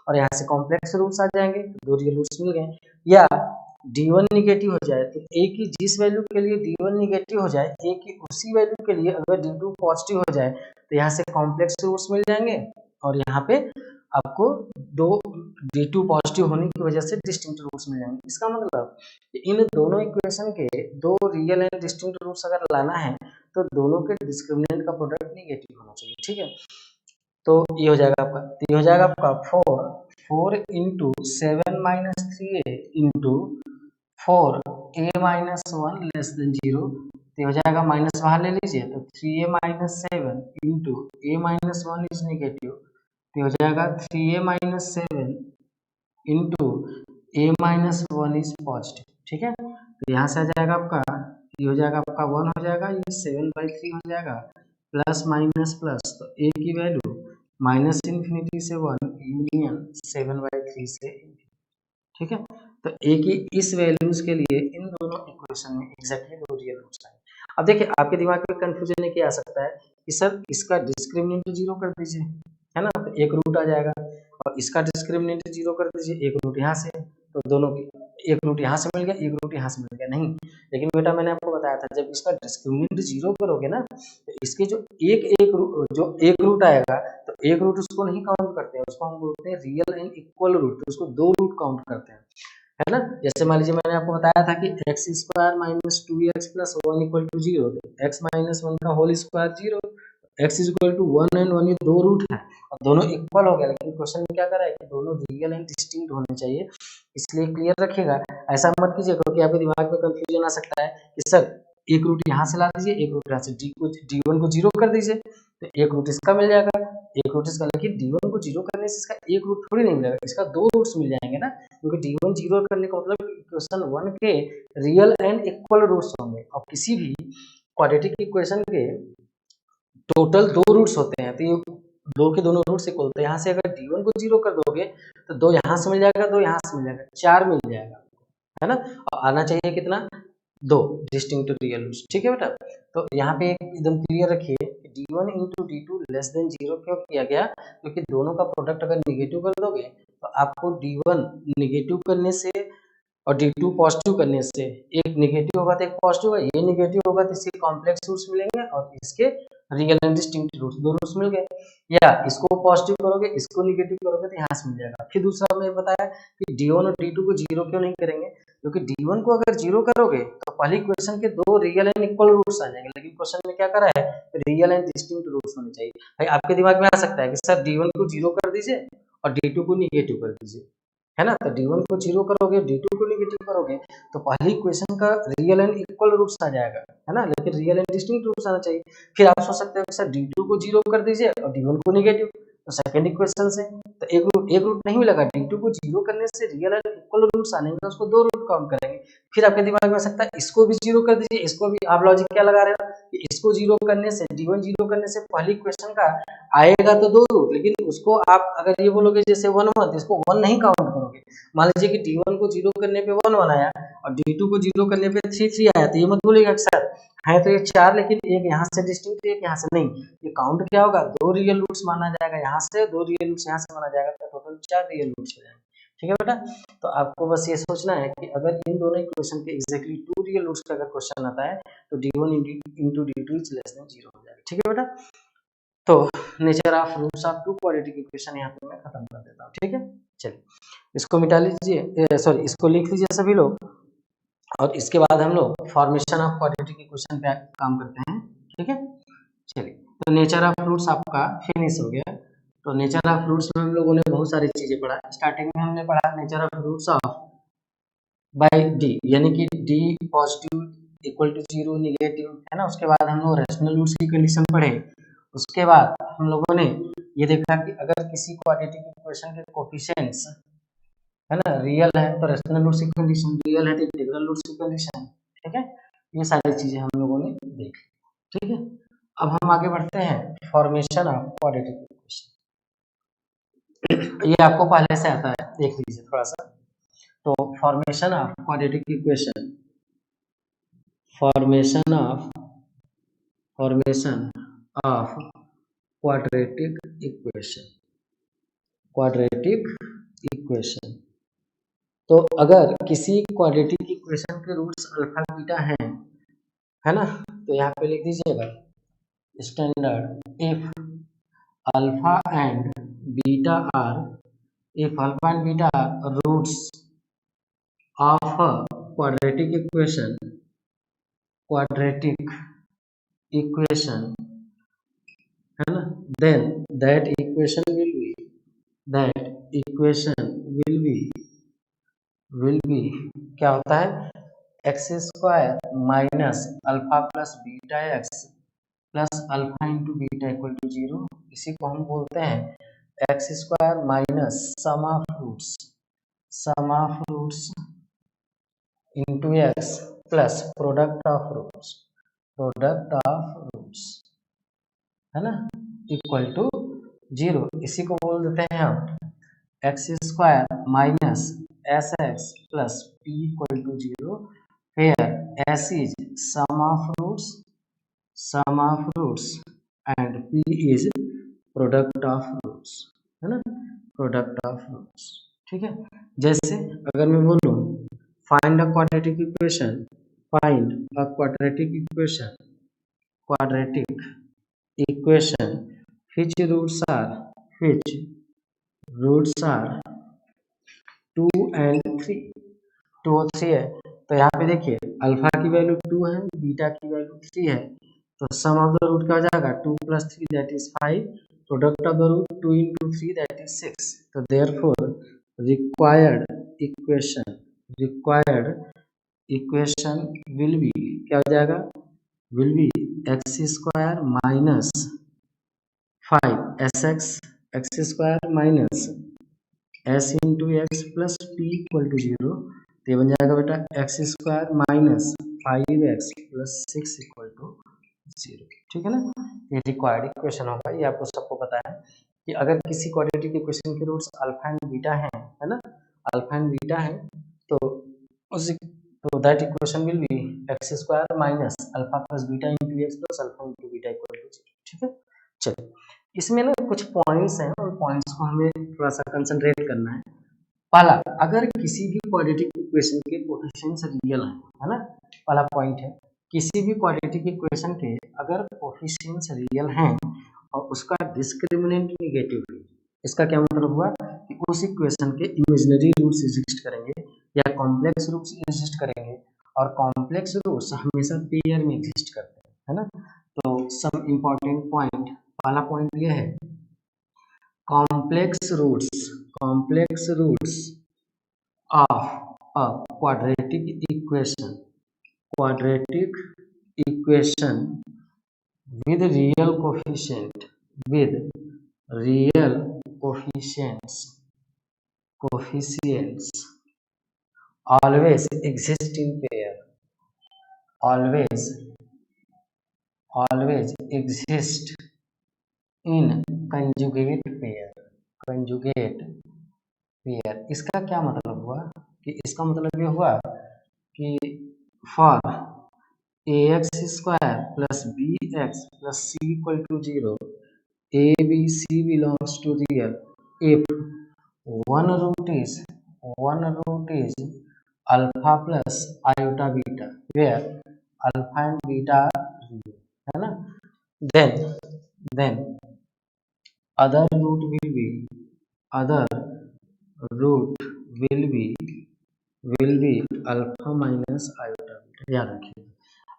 और यहाँ से कॉम्प्लेक्स रूट्स आ जाएंगे, 2 रियल रूट्स मिल गए। या d1 निगेटिव हो जाए तो a की जिस वैल्यू के लिए d1 निगेटिव हो जाए, a की उसी वैल्यू के लिए अगर d2 पॉजिटिव हो जाए, तो यहाँ से कॉम्प्लेक्स रूट्स मिल जाएंगे और यहाँ पे आपको दो d2 पॉजिटिव होने की वजह से डिस्टिंक्ट रूट्स मिल जाएंगे। इसका मतलब इन दोनों इक्वेशन के 2 रियल एंड डिस्टिंक्ट रूट्स अगर लाना है तो दोनों के डिस्क्रिमिनेंट का प्रोडक्ट निगेटिव होना चाहिए, ठीक है। तो ये हो जाएगा आपका, तो ये हो जाएगा आपका 4 into 7 minus 3a into 4a minus 1 less than 0, तो हो जाएगा माइनस बाहर ले लीजिए, तो 3a minus 7 into a minus 1 is negative, तो हो जाएगा 3a minus 7 into a minus 1 is positive, ठीक है। तो यहाँ से आ जाएगा आपका, ये हो जाएगा आपका 1 हो जाएगा, ये 7/3 हो जाएगा, प्लस माइनस प्लस, तो a की वैल्यू माइनस इन्फिनिटी से 1 यूनियन 7/3 से, ठीक है। तो a की इस वैल्यूज के लिए इन दोनों इक्वेशन में एग्जैक्टली 2 रियल रूट्स आए। अब देखिए आपके दिमाग में कंफ्यूजन ये क्या आ सकता है कि सर इसका डिस्क्रिमिनेंट 0 कर दीजिए, है ना, तो एक रूट आ जाएगा, और इसका डिस्क्रिमिनेंट 0 कर दीजिए, एक रूट यहाँ से, तो दोनों की एक रूट यहाँ से मिल गया, एक रूट यहाँ से मिल गया। नहीं, लेकिन बेटा मैंने आपको बताया था जब इसका डिस्क्रिमिनेंट 0 करोगे ना, तो इसके जो एक रूट आएगा, तो एक रूट उसको नहीं काउंट करते हैं, उसको हम बोलते हैं रियल एंड इक्वल रूट, तो उसको 2 रूट काउंट करते हैं, है ना। जैसे मान लीजिए मैंने आपको बताया था कि x square minus 2x plus 1 equal to 0, x minus 1 का whole square 0, x is equal to 1 and 1, ये 2 रूट है और दोनों इक्वल हो गया, लेकिन क्वेश्चन में क्या करा है कि दोनों रियल एंड डिस्टिंक्ट होने चाहिए, इसलिए क्लियर रखिएगा। ऐसा मत कीजिएगा क्योंकि आपके दिमाग में कंफ्यूजन आ सकता है कि सर एक रूट यहाँ से ला दीजिए, एक रूट यहाँ से, d1 को 0 कर दीजिए, तो एक रूट इसका मिल जाएगा, एक रूट इसका, लेकिन d1 को 0 करने से इसका एक रूट थोड़ी नहीं मिलेगा, इसका 2 रूट्स मिल जाएंगे ना, क्योंकि d1 0 करने का मतलब इक्वेशन 1 के रियल एंड इक्वल रूट्स होंगे, और किसी भी क्वाड्रेटिक इक्वेशन के टोटल 2 रूट्स होते हैं, तो ये 2 के दोनों रूट्स इक्वल, तो यहाँ से अगर d1 को 0 कर दोगे तो 2 यहाँ से मिल जाएगा, 2 यहाँ से मिल जाएगा, 4 मिल जाएगा, है ना। और आना चाहिए कितना, 2 डिस्टिंक्ट रियल रूट्स, ठीक है बेटा। तो यहाँ पे एकदम क्लियर रखिए d1 into d2 less than 0 क्यों किया गया, क्योंकि दोनों का प्रोडक्ट अगर निगेटिव कर दोगे तो आपको d1 निगेटिव करने से और d2 पॉजिटिव करने से, एक निगेटिव होगा तो एक पॉजिटिव होगा, ये निगेटिव होगा तो इसके कॉम्प्लेक्स रूट्स मिलेंगे और इसके real and distinct roots, 2 roots मिल गए। या इसको पॉजिटिव करोगे, इसको निगेटिव करोगे तो यहाँ से मिल जाएगा। फिर दूसरा मैं बताया कि d1 और d2 को 0 क्यों नहीं करेंगे, क्योंकि d1 को अगर 0 करोगे तो पहली क्वेश्चन के 2 रियल एंड इक्वल रूट्स आ जाएंगे, लेकिन क्वेश्चन में क्या करा है, रियल एंड डिस्टिंक्ट रूट्स होने चाहिए। भाई आपके दिमाग में आ सकता है कि सर d1 को 0 कर दीजिए और d2 को निगेटिव कर दीजिए, है ना, तो d1 को 0 करोगे, d2 को नेगेटिव करोगे, तो पहली इक्वेशन का रियल एंड इक्वल रूट्स आ जाएगा, है ना, लेकिन रियल एंड डिस्टिंक्ट रूट्स आना चाहिए। फिर आप सोच सकते हो कि सर d2 को 0 कर दीजिए और d1 को नेगेटिव, तो सेकंड इक्वेशन से तो एक रूट नहीं मिलेगा, D2 को जीरो करने से रियल एंड इक्वल रूट्स आने तो उसको दो रूट काउंट करेंगे। फिर आपके दिमाग में आ सकता है इसको भी जीरो कर दीजिए, इसको भी। आप लॉजिक क्या लगा रहे हो कि इसको जीरो करने से, D1 जीरो करने से पहली इक्वेशन का आएगा तो दो रूट, लेकिन उसको आप अगर ये बोलोगे जैसे 1 1, इसको 1 नहीं काउंट करोगे। मान लीजिए कि D1 को जीरो करने पे 1 1 आया और D2 को जीरो करने पे 3 3 आया, तो ये मत बोलिएगा सर है तो ये 4, लेकिन एक यहाँ से डिस्टिंक्ट, एक यहाँ से नहीं। ये काउंट क्या होगा, दो रियल रूट्स माना जाएगा यहाँ से, दो रियल रूट्स यहाँ से माना जाएगा, तो टोटल 4 रियल रूट्स हो जाएंगे। ठीक है बेटा, तो आपको बस ये सोचना है कि अगर इन दोनों इक्वेशन के एग्जैक्टली 2 रियल रूट्स का अगर क्वेश्चन आता है तो D1 into D2 is less than 0 हो जाएगा। ठीक है बेटा, तो nature of roots of two quadratic equation यहाँ पे मैं खत्म कर देता हूँ। ठीक है, चलिए इसको मिटा लीजिए, सॉरी इसको लिख लीजिए सभी लोग, और इसके बाद हम लोग फॉर्मेशन ऑफ क्वाड्रेटिक इक्वेशन पे काम करते हैं। ठीक है, चलिए तो नेचर ऑफ रूट्स आपका फिनिश हो गया। तो नेचर ऑफ रूट्स में हम लोगों ने बहुत सारी चीजें पढ़ा। स्टार्टिंग में हमने पढ़ा nature of roots of by D, यानी कि D positive equal to 0 negative, है ना। उसके बाद हम लोग रैशनल रूट्स की कंडीशन पढ़े। उसके बाद हम लोगों ने ये देखा कि अगर किसी क्वाड्रेटिक इक्वेशन के कोफिशिएंट्स, है ना, रियल है तो रैशनल रूट्स की कंडीशन, रियल है तो इंटीग्रल रूट्स की कंडीशन। ठीक है, ये सारी चीजें हम लोगों ने देखी। ठीक है, अब हम आगे बढ़ते हैं फॉर्मेशन ऑफ क्वाड्रेटिक इक्वेशन। ये आपको पहले से आता है, देख लीजिए थोड़ा सा। तो formation of quadratic equation, formation of quadratic equation, quadratic equation. तो अगर किसी क्वाड्रेटिक इक्वेशन के रूट्स अल्फा बीटा हैं, है ना, तो यहाँ पे लिख दीजिएगा standard if alpha and beta are, if alpha and beta are roots of a quadratic equation, quadratic equation, है ना, then that equation will be क्या होता है, x square minus alpha plus beta x plus alpha into beta equal to 0। इसी को हम बोलते हैं x square minus sum of roots into x plus product of roots, है ना, इक्वल टू 0। इसी को बोल देते हैं हम x square minus S x plus P equal to 0, where S is sum of roots and P is product of roots, है ना, प्रोडक्ट ऑफ रूट्स। ठीक है, जैसे अगर मैं बोलूं find a quadratic equation, which roots are 2 and 3, 2 और 3 है। तो यहाँ पे देखिए अल्फा की वैल्यू 2 है, बीटा की वैल्यू 3 है, तो सम ऑफ द रूट क्या हो जाएगा 2 + 3 that is 5, product of the root 2 × 3 that is 6। तो therefore required equation will be क्या हो जाएगा, will be x square minus 5 S x square minus S into x plus P equal to 0। तो ये बन जाएगा बेटा x square minus 5x plus 6 equal to 0। ठीक है ना, ये रिक्वायर्ड इक्वेशन होगा। ये आपको सबको पता है कि अगर किसी क्वाड्रेटिक इक्वेशन के रूट्स अल्फा एंड बीटा हैं, है ना, अल्फा एंड बीटा है, तो that equation will be x square minus alpha plus beta into x plus alpha into beta equal to 0। ठीक है, चलिए इसमें ना कुछ पॉइंट्स हैं, उन पॉइंट्स को हमें थोड़ा सा कंसंट्रेट करना है। पहला, अगर किसी भी क्वाड्रेटिक इक्वेशन के कोफिशिएंट्स रियल हैं, है ना, पहला पॉइंट है किसी भी क्वाड्रेटिक इक्वेशन के अगर कोफिशिएंट्स रियल हैं और उसका डिस्क्रिमिनेंट नेगेटिव है, इसका क्या मतलब हुआ कि उस इक्वेशन के इमेजिनरी रूट्स एग्जिस्ट करेंगे या कॉम्प्लेक्स रूट्स एग्जिस्ट करेंगे, और कॉम्प्लेक्स रूट्स हमेशा पेयर में एग्जिस्ट करते हैं, है ना। तो सम इम्पोर्टेंट पॉइंट, पहला पॉइंट ये है complex roots of a quadratic equation with real coefficient real coefficients always exist in pair, always exist in conjugate pair। इसका क्या मतलब हुआ कि इसका मतलब ये हुआ कि for ax square plus bx plus c equal to 0, a b c belongs to real if one root is alpha plus iota beta, where alpha and beta are real, है ना। then other root will be alpha minus iota beta. याद रखिए,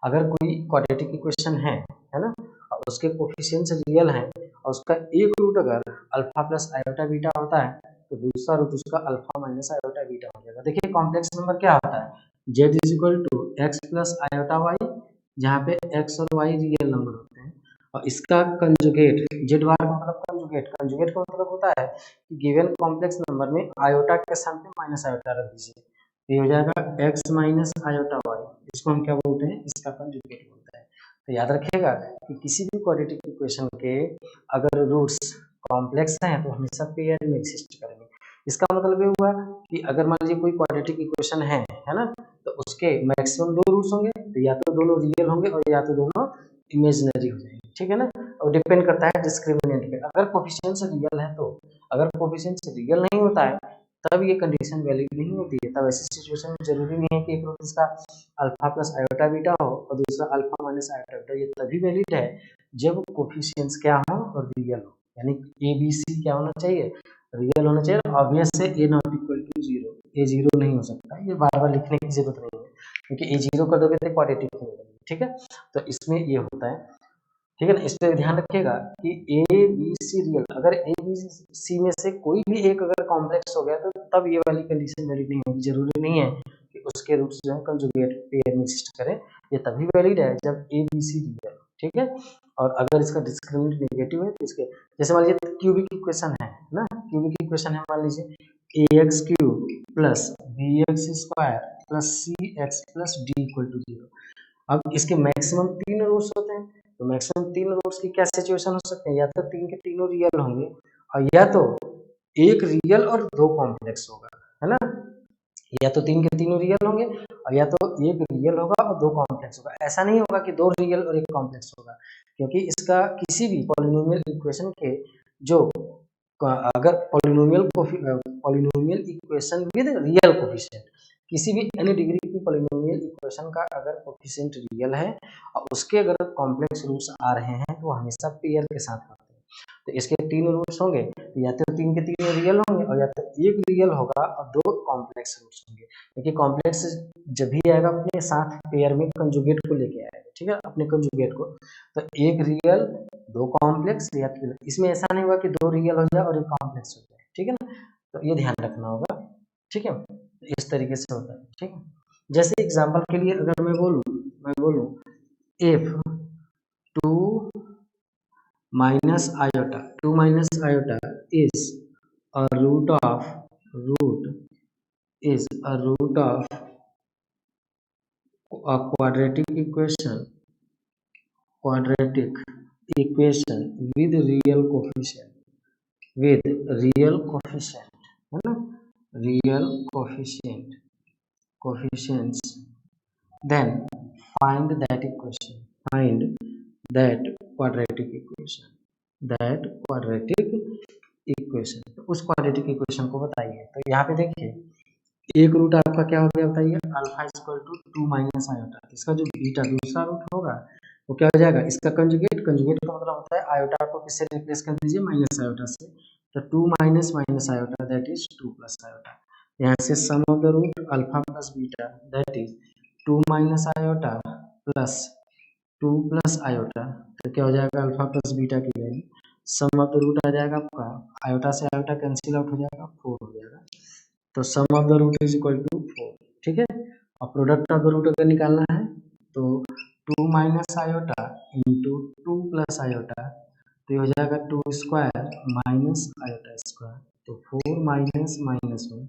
अगर कोई quadratic equation है ना, और उसके कोफिशिएंट्स रियल हैं और उसका एक रूट अगर अल्फा प्लस आयोटा बीटा होता है तो दूसरा रूट उसका अल्फा माइनस आयोटा बीटा हो जाएगा। देखिए कॉम्प्लेक्स नंबर क्या होता है, z is equal to x plus iota y, जहाँ पे x और y रियल नंबर होते हैं, और इसका कंजुगेट z बार का मतलब कंजुगेट का मतलब होता है कि गिवन कॉम्प्लेक्स नंबर में आयोटा के स्थान पे माइनस आयोटा रख दीजिए, ये हो जाएगा x माइनस आयोटा y, इसको हम क्या बोलते हैं, इसका कंजुगेट बोलते हैं। तो याद रखिएगा कि किसी भी क्वाड्रेटिक इक्वेशन के अगर रूट्स कॉम्प्लेक्स हैं तो हमेशा पेयर में एग्जिस्ट करेंगे। इसका मतलब ये हुआ कि अगर मान लीजिए कोई क्वाड्रेटिक इक्वेशन है ना, तो उसके मैक्सिमम 2 रूट्स होंगे, तो या तो दोनों रियल होंगे और या तो दोनों इमेजिनरी हो जाएंगे, ठीक है ना। और डिपेंड करता है डिस्क्रिमिनेंट पे, अगर कोफिशिएंट्स रियल है तो, अगर कोफिशिएंट्स रियल नहीं होता है तब ये कंडीशन वैलिड नहीं होती है। तब ऐसी सिचुएशन में जरूरी नहीं है कि एक रूट इसका अल्फा प्लस आयोटा बीटा हो और दूसरा अल्फा माइनस आयोटा बीटा, ये तभी वैलिड है जब कोफिशिएंट्स क्या हो और रियल हो, यानी ए बी सी क्या होना चाहिए, रियल होना चाहिए। ऑब्वियस है ए नॉट इक्वल टू 0, ए 0 नहीं हो सकता, ये बार बार लिखने की जरूरत नहीं है, क्योंकि ए 0 कर दोगे तो क्वाड्रेटिक नहीं बनेगी, ठीक है। तो इसमें ये होता है, ठीक है ना। इस पे ध्यान रखिएगा कि ए बी सी रियल, अगर ए बी सी में से कोई भी एक अगर कॉम्प्लेक्स हो गया तो तब ये वाली कंडीशन वैलिड नहीं होगी। जरूरी नहीं है कि उसके रूट्स जो है कंजुगेट पेयर में एग्जिस्ट करें, ये तभी वैलिड है जब ए बी सी रियल, ठीक है। और अगर इसका डिस्क्रिमिनेंट नेगेटिव है तो इसके, जैसे मान लीजिए क्यूबिक इक्वेशन है ना, क्यूबिक इक्वेशन है, मान लीजिए a x cube plus b x square plus c x plus d equal to 0। अब इसके मैक्सिमम 3 रूट्स होते हैं, तो मैक्सिमम 3 रूट्स की क्या सिचुएशन हो सकते हैं, या तो 3 के तीनों रियल होंगे और या तो एक रियल और 2 कॉम्प्लेक्स होगा, है ना। या तो 3 के तीनों रियल होंगे और या तो एक रियल होगा और 2 कॉम्प्लेक्स होगा। ऐसा नहीं होगा कि 2 रियल और 1 कॉम्प्लेक्स होगा, क्योंकि इसका किसी भी पॉलिनोमियल इक्वेशन के जो अगर polynomial equation with real coefficient, किसी भी एनी डिग्री की पॉलिनोमियल इक्वेशन का अगर कोफिशिएंट रियल है और उसके अगर कॉम्प्लेक्स रूट्स आ रहे हैं तो हमेशा पेयर के साथ आते हैं। तो इसके 3 रूट्स होंगे, तो या तो 3 के 3 रियल होंगे और या तो एक रियल होगा और 2 कॉम्प्लेक्स रूट्स होंगे, क्योंकि कॉम्प्लेक्स जब भी आएगा अपने साथ पेयर में कंजुगेट को लेके आएगा, ठीक है, अपने कंजुगेट को। तो एक रियल 2 कॉम्प्लेक्स, या इसमें ऐसा नहीं होगा कि 2 रियल हो जाए और एक कॉम्प्लेक्स हो जाए, ठीक है ना। तो ये ध्यान रखना होगा, ठीक है, इस तरीके से होता है, ठीक है। जैसे एग्जांपल के लिए अगर मैं बोलूं if 2 minus iota is a root of a quadratic equation with real coefficient, है ना, real coefficients, then find that quadratic equation, तो उस क्वाड्रेटिक इक्वेशन को बताइए। तो यहाँ पे देखिए एक रूट आपका क्या हो गया बताइए, alpha equal to 2 minus iota, इसका जो बीटा दूसरा रूट होगा वो क्या हो जाएगा, इसका कंजुगेट का मतलब होता है आयोटा को किससे रिप्लेस कर दीजिए, माइनस आयोटा से। तो 2 minus iota that is 2 plus iota, यहाँ से sum of the root alpha plus beta that is 2 minus iota plus 2 plus iota, तो क्या हो जाएगा अल्फा प्लस बीटा की value, sum of the root आ जाएगा आपका, आयोटा से आयोटा कैंसिल आउट हो जाएगा, 4 हो जाएगा। तो sum of the root is equal to 4, ठीक है। और प्रोडक्ट ऑफ द रूट अगर निकालना है तो 2 minus iota into 2 plus iota, तो ये हो जाएगा 2 स्क्वायर माइनस आयोटा स्क्वायर, तो 4 माइनस माइनस 1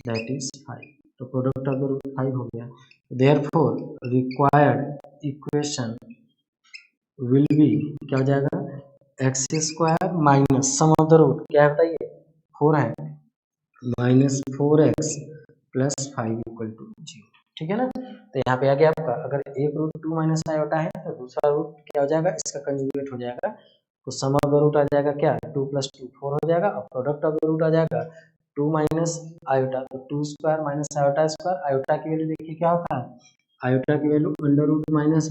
दैट इज 5, तो प्रोडक्ट ऑफ द रूट 5 हो गया। Therefore required equation will be क्या हो जाएगा, x square minus sum of the root क्या है बताइए, 4 है, minus 4x plus 5 equal to 0, ठीक है ना। तो यहाँ पे आ गया आपका, अगर एक रूट 2 माइनस आयोटा है तो दूसरा रूट क्या हो जाएगा, इसका कंजुगेट हो जाएगा, तो सम ऑफ द रूट आ जाएगा क्या, 2 + 2 4 हो जाएगा, और प्रोडक्ट ऑफ द रूट आ जाएगा 2 माइनस आयोटा, तो 2 square minus iota square, iota की वैल्यू देखिए क्या होता है, आयोटा की वैल्यू √-1,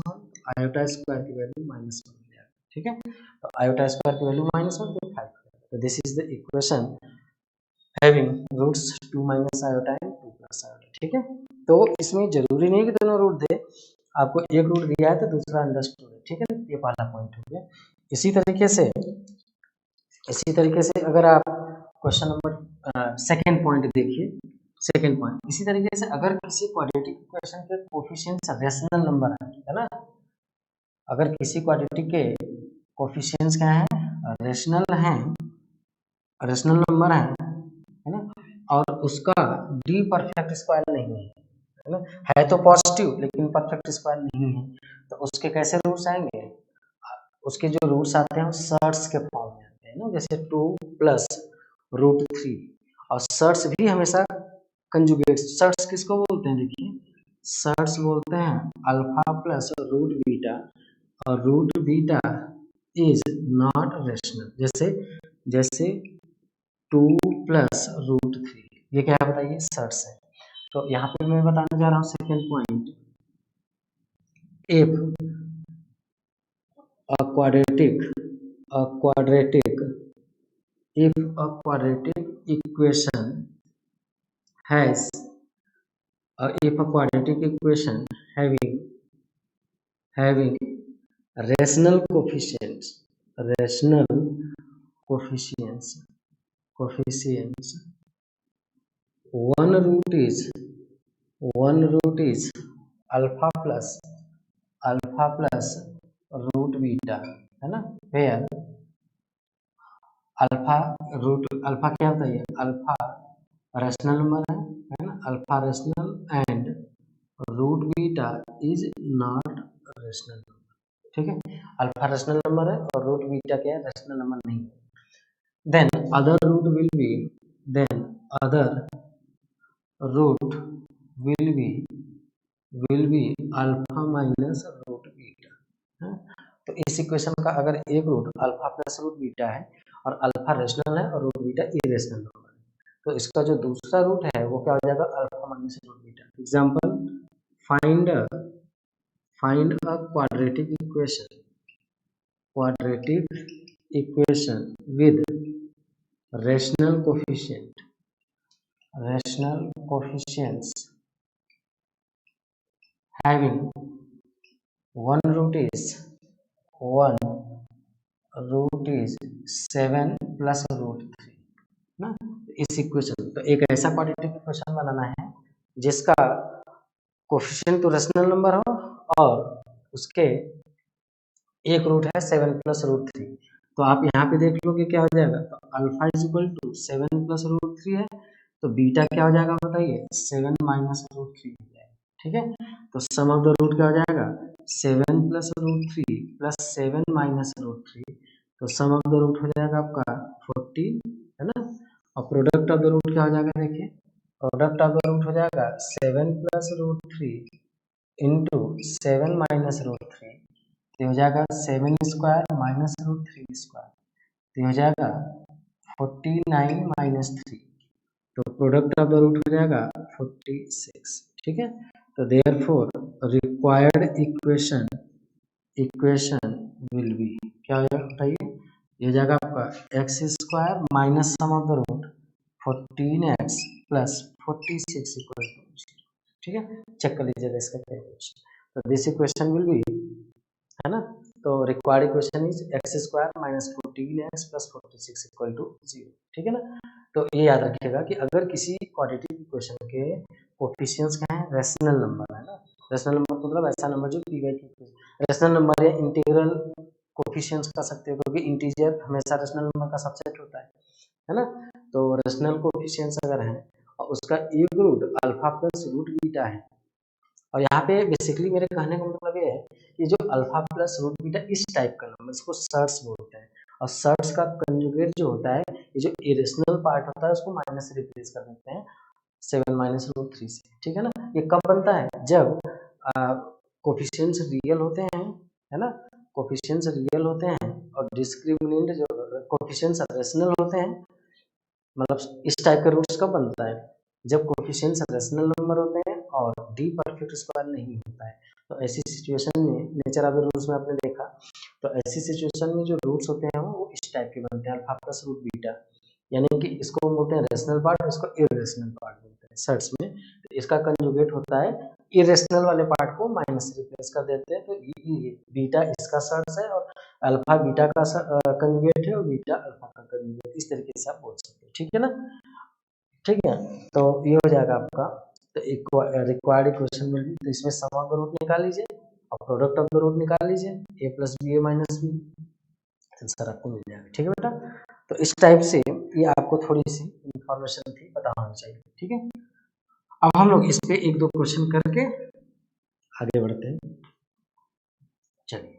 आयोटा स्क्वायर की वैल्यू -1 हो जाएगा, ठीक है। तो आयोटा स्क्वायर की वैल्यू -1 तो 5, तो this is the equation having roots 2 minus iota and 2 plus iota, ठीक है। तो इसमें जरूरी नहीं कि दोनों रूट दे, आपको एक रूट दिया है तो दूसरा अंडरस्टूड है, ठीक है, ये पहला पॉइंट हो गया। इसी तरीके से अगर आप क्वेश्चन नंबर सेकंड पॉइंट देखिए, सेकंड पॉइंट इसी तरीके से अगर किसी क्वाड्रेटिक इक्वेशन के कोफिशिएंट्स रेशनल नंबर है ना, अगर किसी क्वाड्रेटिक के कोफिशिएंट्स क्या है, रेशनल हैं, रेशनल नंबर है ना, और उसका डी परफेक्ट स्क्वायर नहीं है ना, है तो पॉजिटिव लेकिन परफेक्ट स्क्वायर नहीं है, तो उसके कैसे रूट्स आएंगे, उसके जो रूट्स आते हैं वो सर्ट्स के फॉर्म में आते हैं ना, जैसे 2 + √3, और सर्ट्स भी हमेशा कंजुगेट, सर्ट्स किसको बोलते हैं, देखिए सर्ट्स बोलते हैं अल्फा प्लस रूट बीटा, और root beta is not rational, जैसे 2 + √3, ये क्या है बताइए, सर्ट्स है। तो यहाँ पे मैं बताने जा रहा हूँ second point, if a quadratic if a quadratic equation has if a quadratic equation having rational coefficients one root is alpha plus root beta, है ना, वेयर अल्फा क्या होता है, अल्फा रेशनल नंबर है ना, alpha rational and root beta is not rational number, ठीक है, alpha rational number है और रूट बीटा क्या है, रेशनल नंबर नहीं है, then other root will be alpha minus root beta, तो इस इक्वेशन का अगर एक root alpha plus root beta है और अल्फा रेशनल है और रूट बीटा इरेशनल नंबर है, तो इसका जो दूसरा रूट है वो क्या हो जाएगा, alpha minus root beta. Example, find a quadratic equation with rational coefficients having one root is 7 plus √3 ना, इस इक्वेशन, तो एक ऐसा क्वाड्रेटिक इक्वेशन बनाना है जिसका कोफिशिएंट तो रेशनल नंबर हो और उसके एक रूट है 7 + √3, तो आप यहाँ पे देख लो कि क्या हो जाएगा, तो अल्फा इज इक्वल टू 7 + √3 है, तो बीटा क्या हो जाएगा बताइए, 7 - √3 हो जाएगा, ठीक है। तो सम ऑफ द रूट क्या हो जाएगा, 7 + √3 + 7 - √3, तो सम ऑफ द रूट हो जाएगा आपका 40, है ना, और प्रोडक्ट ऑफ द रूट क्या हो जाएगा, देखिए प्रोडक्ट ऑफ द रूट हो जाएगा 7 + √3 इंटू 7 - √3, तो हो जाएगा 7 स्क्वायर माइनस √3 स्क्वायर, तो हो जाएगा 49 - 3, तो प्रोडक्ट ऑफ द रूट हो जाएगा 46, ठीक है। तो therefore required equation will be क्या हो जाएगा बताइए, ये जाएगा आपका x square minus sum of the root 14x plus 46 equal to 0, ठीक है, चेक कर लीजिएगा इसका क्या इक्वेशन, तो दिस इक्वेशन विल बी, है ना, तो required equation is x square minus 14x plus 46 equal to 0, ठीक है ना। तो ये याद रखिएगा कि अगर किसी क्वाड्रेटिक इक्वेशन के कोफिशिएंट्स क्या है, रेशनल नंबर है ना, रेशनल नंबर मतलब ऐसा नंबर जो P by Q, rational number या इंटीग्रल कोफिशिएंट्स कर सकते हो, क्योंकि इंटीजर हमेशा रेशनल नंबर का सबसेट होता है ना। तो रेशनल कोफिशिएंट्स अगर है और उसका एक root alpha plus root beta है, और यहाँ पे बेसिकली मेरे कहने का मतलब ये है कि जो अल्फा प्लस रूट बीटा इस टाइप का नंबर, इसको सर्ट्स बोलते हैं, और सर्ट्स का कंजुगेट जो होता है, ये जो इरेशनल पार्ट होता है उसको माइनस से रिप्लेस कर देते हैं 7 माइनस रूट 3 से, ठीक है ना। ये कब बनता है, जब कोफिशिएंट्स रियल होते हैं, है ना, कोफिशिएंट्स रियल होते हैं और डिस्क्रिमिनेंट जो कोफिशिएंट्स रेशनल होते हैं, मतलब इस टाइप का रूट्स कब बनता है, जब कोफिशिएंट्स रेशनल नंबर होते हैं और डी परफेक्ट स्क्वायर नहीं होता है। तो ऐसी सिचुएशन में नेचर ऑफ द रूट्स में आपने देखा, तो ऐसी सिचुएशन में जो रूट्स होते हैं वो इस टाइप के बनते हैं, अल्फा प्लस रूट बीटा, यानी कि इसको हम बोलते हैं रेशनल पार्ट, इसको इरेशनल पार्ट बोलते हैं सर्ट्स में। तो इसका कंजुगेट होता है, इरेशनल वाले पार्ट को माइनस से रिप्लेस कर देते हैं, तो ये बीटा इसका सर्ट्स है और अल्फा बीटा का कंजुगेट है और बीटा अल्फा का कंजुगेट, इस तरीके से आप बोल सकते हो, ठीक है ना। ठीक है, तो ये हो जाएगा आपका, तो एक रिक्वायर्ड इक्वेशन मिल गई, तो इसमें सम ऑफ द रूट निकाल लीजिए और प्रोडक्ट ऑफ द रूट निकाल लीजिए, a plus b a minus b, answer आपको मिल जाएगा, ठीक है बेटा। तो इस टाइप से ये आपको थोड़ी सी इंफॉर्मेशन थी, पता होना चाहिए, ठीक है। अब हम लोग इस पे एक दो क्वेश्चन करके आगे बढ़ते हैं, चलिए।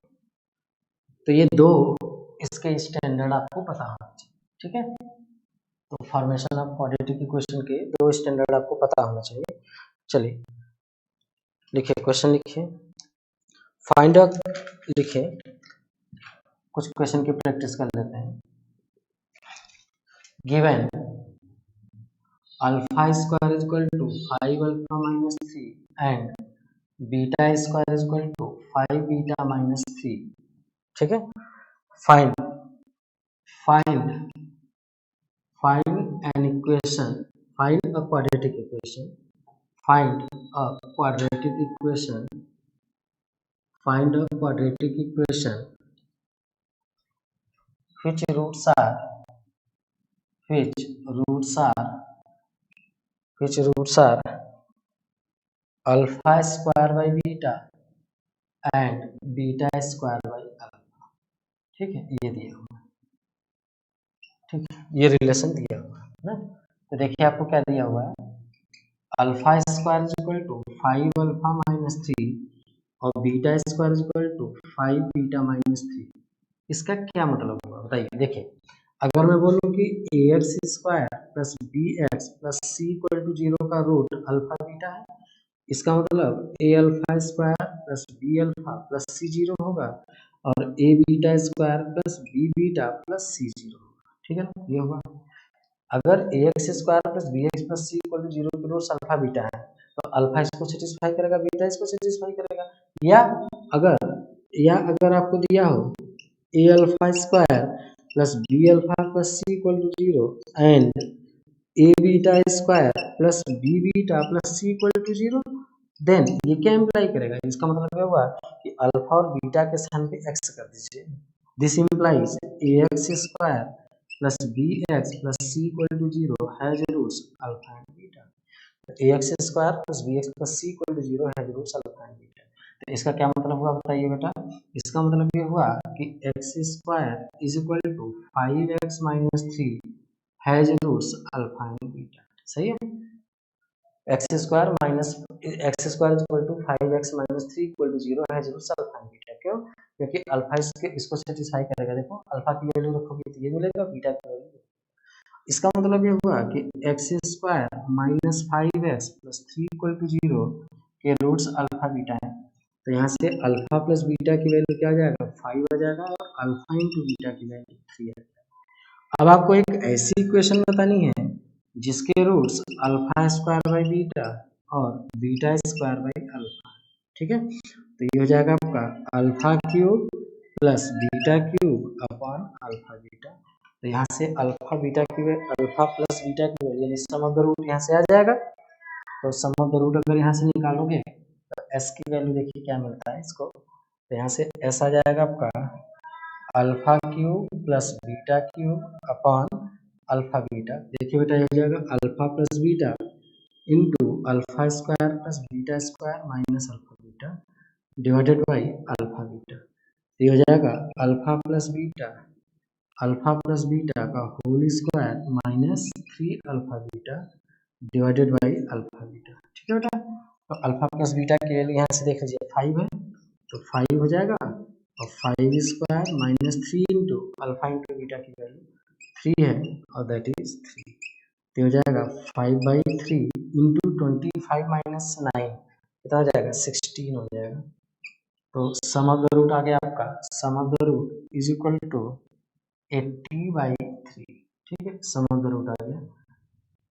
तो ये दो इसके स्टैंडर्ड आपको पता होना चाहिए, ठीक है। तो फॉर्मेशन ऑफ क्वाड्रेटिक इक्वेशन के दो स्टैंडर्ड आपको पता होना चाहिए। चलिए लिखिए, क्वेश्चन लिखिए, फाइंड अ, लिखिए, कुछ क्वेश्चन की प्रैक्टिस कर लेते हैं। Given alpha square is equal to 5 alpha minus 3 and beta square is equal to 5 beta minus 3, ठीक है। Find find find an equation, find a quadratic equation, find a quadratic equation, find a quadratic equation which roots are which roots are which roots are alpha square by beta and beta square by alpha, ठीक है, ये दिया हुआ है, ठीक है, ये relation दिया हुआ है ना। तो देखिए आपको क्या दिया हुआ है, alpha square is equal to 5 alpha minus 3 और beta square is equal to 5 beta minus 3। इसका क्या मतलब हुआ बताइए। देखिए, अगर मैं बोलूं कि a x square plus b x plus c equal to 0 का रूट अल्फा बीटा है, इसका मतलब a alpha square plus b alpha plus c 0 होगा और a beta square plus b beta plus c 0 होगा, ठीक है ना, ये होगा। अगर a x square plus b x plus c equal to 0 के रूट्स अल्फा बीटा है, तो अल्फा इसको सेटिस्फाई करेगा, बीटा इसको सेटिस्फाई करेगा। या अगर आपको दिया हो a alpha square plus b alpha plus c equal to 0 and a beta square plus b beta plus c equal to 0, then ये क्या इम्प्लाई करेगा, इसका मतलब ये हुआ कि अल्फा और बीटा के स्थान पे एक्स कर दीजिए। This implies a x square plus b x plus c equal to 0 has roots alpha and beta. A x square plus b x plus c equal to 0 has roots alpha and beta. तो इसका क्या मतलब हुआ बताइए बेटा, इसका मतलब ये हुआ कि x square is equal to 5x minus 3 has roots alpha and beta, सही है। X square is equal to 5x minus 3 equal to 0 has roots alpha and beta. क्यों? क्योंकि अल्फा इसको सेटिस्फाई करेगा। देखो अल्फा की वैल्यू रखोगे तो ये मिलेगा, बीटा की वैल्यू। इसका मतलब ये हुआ कि x square minus 5x plus 3 equal to 0 के रूट्स अल्फा बीटा है। तो यहाँ से अल्फा प्लस बीटा की वैल्यू क्या आ जाएगा, 5 आ जाएगा और अल्फा इंटू बीटा की वैल्यू 3 आ जाएगा। अब आपको एक ऐसी इक्वेशन बतानी है जिसके roots alpha square by beta और बीटा स्क्वायर बाई अल्फा, ठीक है। तो ये हो जाएगा आपका alpha cube plus beta cube upon alpha beta. तो यहाँ से अल्फा प्लस बीटा की वैल्यू यानी सम ऑफ द रूट यहाँ से आ जाएगा। तो सम ऑफ द रूट अगर यहाँ से निकालोगे तो एस की वैल्यू देखिए क्या मिलता है इसको, तो यहाँ से एस आ जाएगा आपका alpha cube plus beta cube upon alpha beta. देखिए बेटा ये हो जाएगा alpha plus beta into alpha square plus beta square minus alpha beta divided by alpha beta. तो ये हो जाएगा अल्फा प्लस बीटा का whole square minus 3 alpha beta divided by alpha beta. ठीक है बेटा, तो अल्फा प्लस बीटा की वैल्यू यहाँ से देख लीजिए 5 है, तो 5 हो जाएगा और 5 square minus 3 into alpha into beta की वैल्यू 3 है और दैट इज 3, तो हो जाएगा 5/3 इंटू 25 माइनस 9 कितना हो जाएगा 16 हो जाएगा। तो सम ऑफ द रूट आ गया आपका, sum of the root is equal to 80/3। ठीक है, सम ऑफ द रूट आ गया,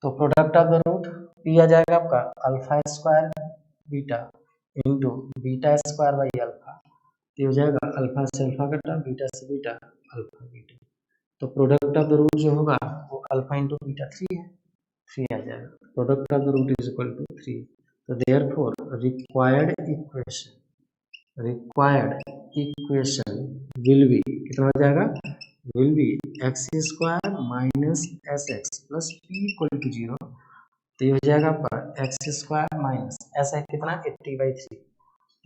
तो product of the root P आ जाएगा आपका alpha square beta into beta square by alpha, तो हो जाएगा अल्फा से अल्फा कटा, बीटा से बीटा, अल्फा बीटा, तो प्रोडक्ट ऑफ द रूट जो होगा वो अल्फा इंटू बीटा 3 है, 3 आ जाएगा, product of the root is equal to 3। तो therefore required equation will be कितना हो जाएगा, will be x square minus S x plus P equal to 0। तो ये हो जाएगा आपका एक्स स्क्वायर माइनस एस है कितना 80/3,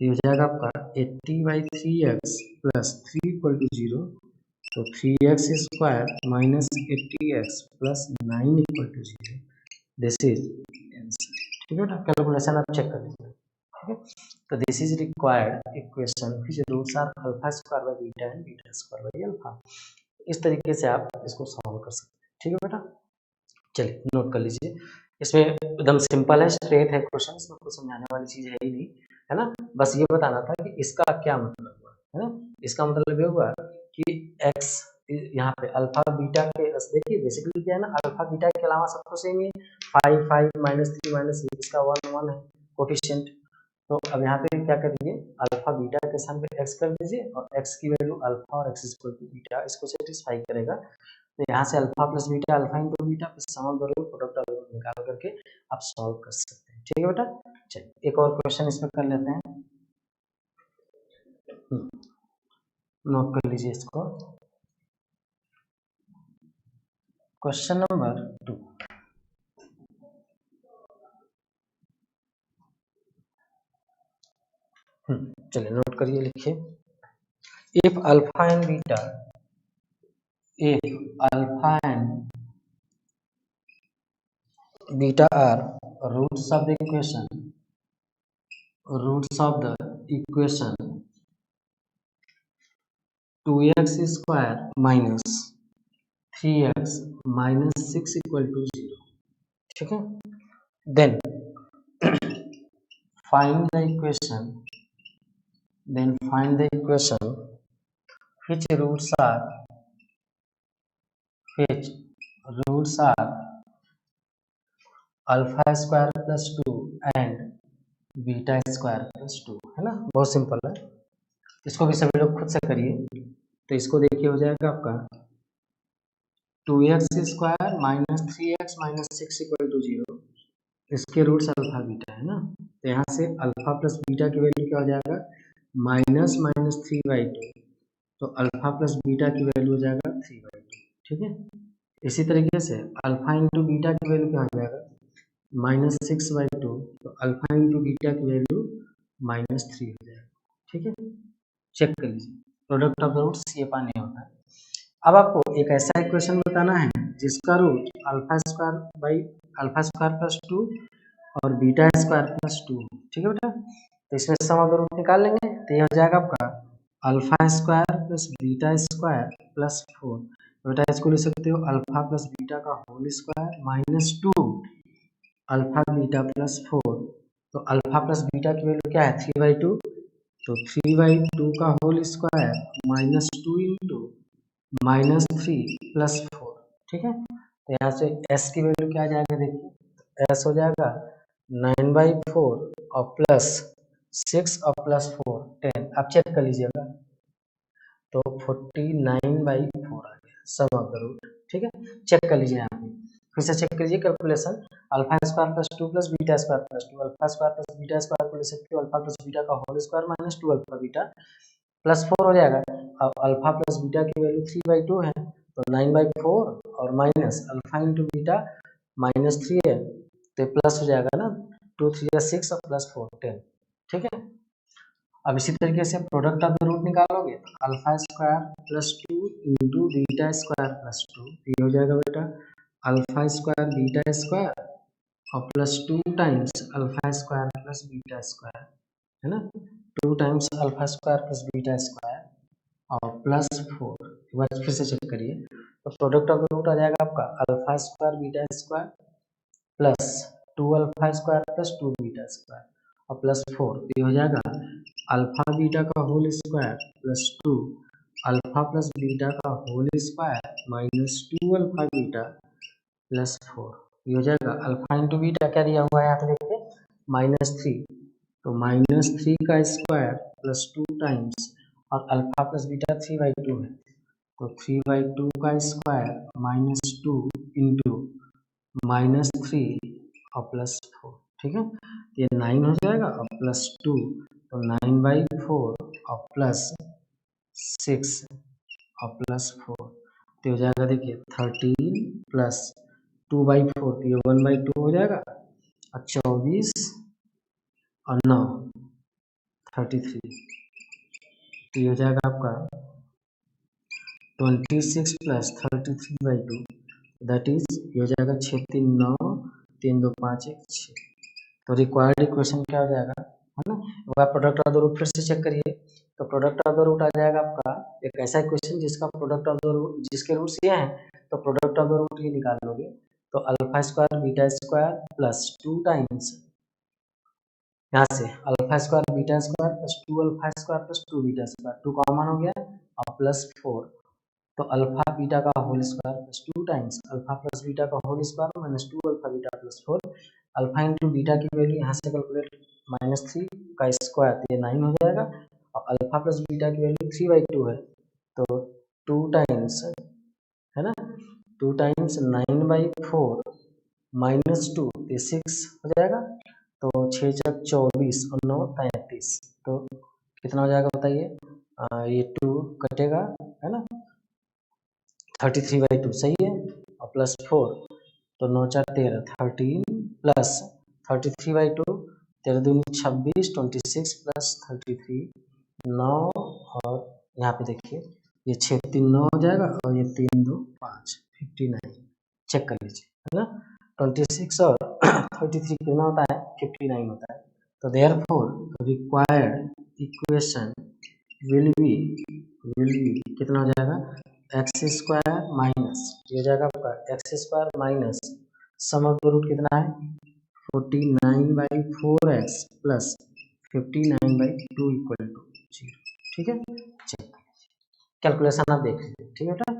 तो ये हो जाएगा आपका 80/3x प्लस 3 इक्वल टू 0, तो 3x square minus 80x plus 9 equal to 0, this is answer. ठीक है बेटा, कैलकुलेशन आप चेक कर लीजिए। ठीक है, तो this is required equation which roots are alpha square by beta and beta square by alpha. इस तरीके से आप इसको सॉल्व कर सकते हैं। ठीक है बेटा, चलिए नोट कर लीजिए, इसमें एकदम सिंपल है, स्ट्रेट है क्वेश्चन, इसमें कुछ समझाने वाली चीज है ही नहीं, है ना, बस ये बताना था कि इसका क्या मतलब हुआ, है ना। इसका मतलब ये हुआ कि x यहाँ पे अल्फा बीटा के देखिए बेसिकली क्या है ना, अल्फा बीटा के अलावा सब तो सेम ही है, 5 5 -3 -3 इसका 1 1 है कोफिशिएंट। तो अब यहाँ पे क्या करिए, अल्फा बीटा के स्थान पे x कर दीजिए और x की वैल्यू अल्फा और x इक्वल टू बीटा इसको सेटिस्फाई करेगा। तो यहाँ से alpha plus beta, alpha into beta plus sum of the root, product of the root निकाल करके आप सॉल्व कर सकते हैं। ठीक है बेटा, चलिए एक और क्वेश्चन इसमें कर लेते हैं, नोट कर लीजिए इसको, क्वेश्चन नंबर 2। चलिए नोट करिए, लिखिए, if alpha and beta, if alpha and beta are roots of the equation 2x square minus 3x minus 6 equal to 0, ठीक है, then find the equation which roots are alpha square plus 2 and beta square plus 2, है ना, बहुत simple है, इसको भी सभी लोग खुद से करिए। तो इसको देखिए हो जाएगा आपका 2x square minus 3x minus 6 equal to 0, इसके रूट्स अल्फा बीटा है ना, तो यहाँ से अल्फा प्लस बीटा की वैल्यू क्या हो जाएगा माइनस माइनस 3/2, तो अल्फा प्लस बीटा की वैल्यू हो जाएगा 3/2। ठीक है, इसी तरीके से अल्फा इंटू बीटा की वैल्यू क्या हो जाएगा माइनस 6/2, तो अल्फा इंटू बीटा की वैल्यू -3 हो जाएगा। ठीक है, चेक कर लीजिए, प्रोडक्ट ऑफ द रूट्स ये पाने होता है। अब आपको एक ऐसा इक्वेशन बताना है जिसका रूट अल्फा स्क्वायर प्लस 2 और बीटा स्क्वायर प्लस 2, ठीक है बेटा, तो इसमें सम ऑफ द रूट निकाल लेंगे, तो ये हो जाएगा आपका alpha square plus beta square plus 4, बेटा इसको लिख सकते हो अल्फा प्लस बीटा का whole square minus 2 alpha beta plus 4, तो अल्फा प्लस बीटा की वैल्यू क्या है 3/2, तो 3/2 का whole square minus 2 into -3 plus 4, ठीक है, तो यहाँ से s की वैल्यू क्या आ जाएगा देखिए, s हो जाएगा 9/4 और प्लस 6 और प्लस 4 10, आप चेक कर लीजिएगा, तो 49/4 आ गया सम ऑफ द रूट। ठीक है, चेक कर लीजिए, यहाँ पे फिर से चेक करिए calculation, alpha square plus 2 plus beta square plus 2, alpha square plus beta square को ले सकते हो अल्फा प्लस बीटा का whole square minus 2 alpha beta plus 4 हो जाएगा। अब अल्फा प्लस बीटा की वैल्यू 3/2 है, तो 9/4 और माइनस अल्फा इंटू बीटा -3 है, तो प्लस हो जाएगा ना, 2 3 6 और प्लस 4 10। ठीक है, अब इसी तरीके से प्रोडक्ट ऑफ द रूट निकालोगे तो alpha square plus 2 into beta square plus 2, ये हो जाएगा बेटा अल्फा स्क्वायर बीटा स्क्वायर और plus 2 times alpha square plus beta square, है ना, 2 times alpha square plus beta square और प्लस 4, एक बार फिर से चेक करिए तो प्रोडक्ट ऑफ द रूट आ जाएगा आपका alpha square beta square plus 2 alpha square plus 2 beta square और प्लस 4, ये हो जाएगा अल्फा बीटा का whole square plus 2 alpha plus beta का whole square minus 2 alpha beta plus 4, ये हो जाएगा अल्फा इंटू बीटा क्या दिया हुआ है यहाँ पे देखिए -3, तो -3 का स्क्वायर प्लस 2 टाइम्स और अल्फा प्लस बीटा 3/2 है तो 3/2 का स्क्वायर -2 इंटू -3 और प्लस 4, ठीक है, ये 9 हो जाएगा और प्लस 2 तो 9/4 और प्लस 6 और प्लस 4, तो हो जाएगा देखिए 13 प्लस 2/4 तो ये 1/2 हो जाएगा और 24 और 9 33, तो ये हो जाएगा आपका 26 प्लस 33/2 दैट इज ये हो जाएगा 6 3 9 3 2 5 1 6, तो रिक्वायर्ड इक्वेशन क्या हो जाएगा, है ना, वह प्रोडक्ट ऑफ द रूट फिर से चेक करिए तो प्रोडक्ट ऑफ द रूट आ जाएगा आपका एक ऐसा इक्वेशन जिसका प्रोडक्ट ऑफ द रूट जिसके रूट्स ये हैं तो प्रोडक्ट ऑफ द रूट ये निकाल लोगे तो alpha square beta square plus 2 times यहाँ से alpha square beta square plus 2 alpha square plus 2 beta square, 2 common हो गया और प्लस 4 तो अल्फा बीटा का whole square plus 2 times alpha plus beta का whole square minus 2 alpha beta plus 4, alpha into beta की value यहाँ से calculate -3 का स्क्वायर तो ये 9 हो जाएगा और अल्फा प्लस बीटा की वैल्यू 3/2 है तो 2 टाइम्स, है ना, 2 टाइम्स 9/4 -2 ये 6 हो जाएगा तो 6 चक 24 और 9 35, तो कितना हो जाएगा बताइए, ये 2 कटेगा, है ना, 33/2 सही है और प्लस 4 तो 9 4 13 13 प्लस 33/2 13 दूनी 26 26 प्लस 33 9 और यहाँ पे देखिए ये 6 3 9 हो जाएगा और ये 3 2 5 59, चेक कर लीजिए, है ना, 26 और 33 कितना होता है 59 होता है, तो therefore required equation will be कितना हो जाएगा एक्स स्क्वायर माइनस ये हो जाएगा आपका x square minus sum of the root कितना है 49/4x प्लस 59/2 इक्वल टू 0, ठीक है, चेक कैलकुलेशन आप देख लीजिए, ठीक है बेटा,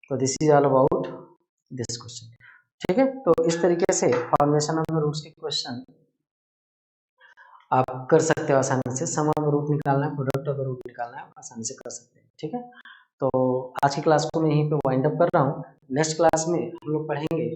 तो this is all about this question, ठीक है, तो इस तरीके से फॉर्मेशन ऑफ द रूट्स के क्वेश्चन आप कर सकते हो आसानी से, सम ऑफ द रूट निकालना है प्रोडक्ट ऑफ द रूट निकालना है आप आसानी से कर सकते हैं, ठीक है, तो आज की क्लास को मैं यहीं पे वाइंड अप कर रहा हूँ, नेक्स्ट क्लास में हम लोग पढ़ेंगे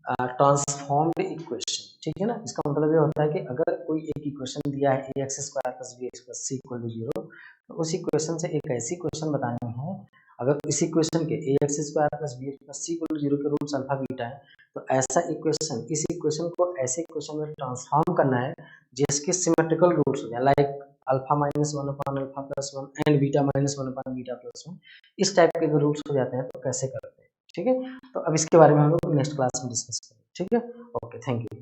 ट्रांसफॉर्म्ड इक्वेशन, ठीक है ना, इसका मतलब ये होता है कि अगर कोई एक इक्वेशन दिया है ax square plus bx plus c equal to 0 तो उस इक्वेशन से एक ऐसी क्वेश्चन बतानी है अगर इस इक्वेशन के ax square plus bx plus c equal to 0 के रूट्स अल्फा बीटा है तो ऐसा इक्वेशन इस इक्वेशन को ऐसे इक्वेशन में ट्रांसफॉर्म करना है जिसके सिमेट्रिकल रूट्स हो जाए like alpha -1 upon alpha plus 1 and beta -1 upon beta plus 1, इस टाइप के रूट्स हो जाते हैं तो कैसे करते हैं, ठीक है, तो अब इसके बारे में हम लोग नेक्स्ट क्लास में डिस्कस करेंगे, ठीक है, ओके, थैंक यू।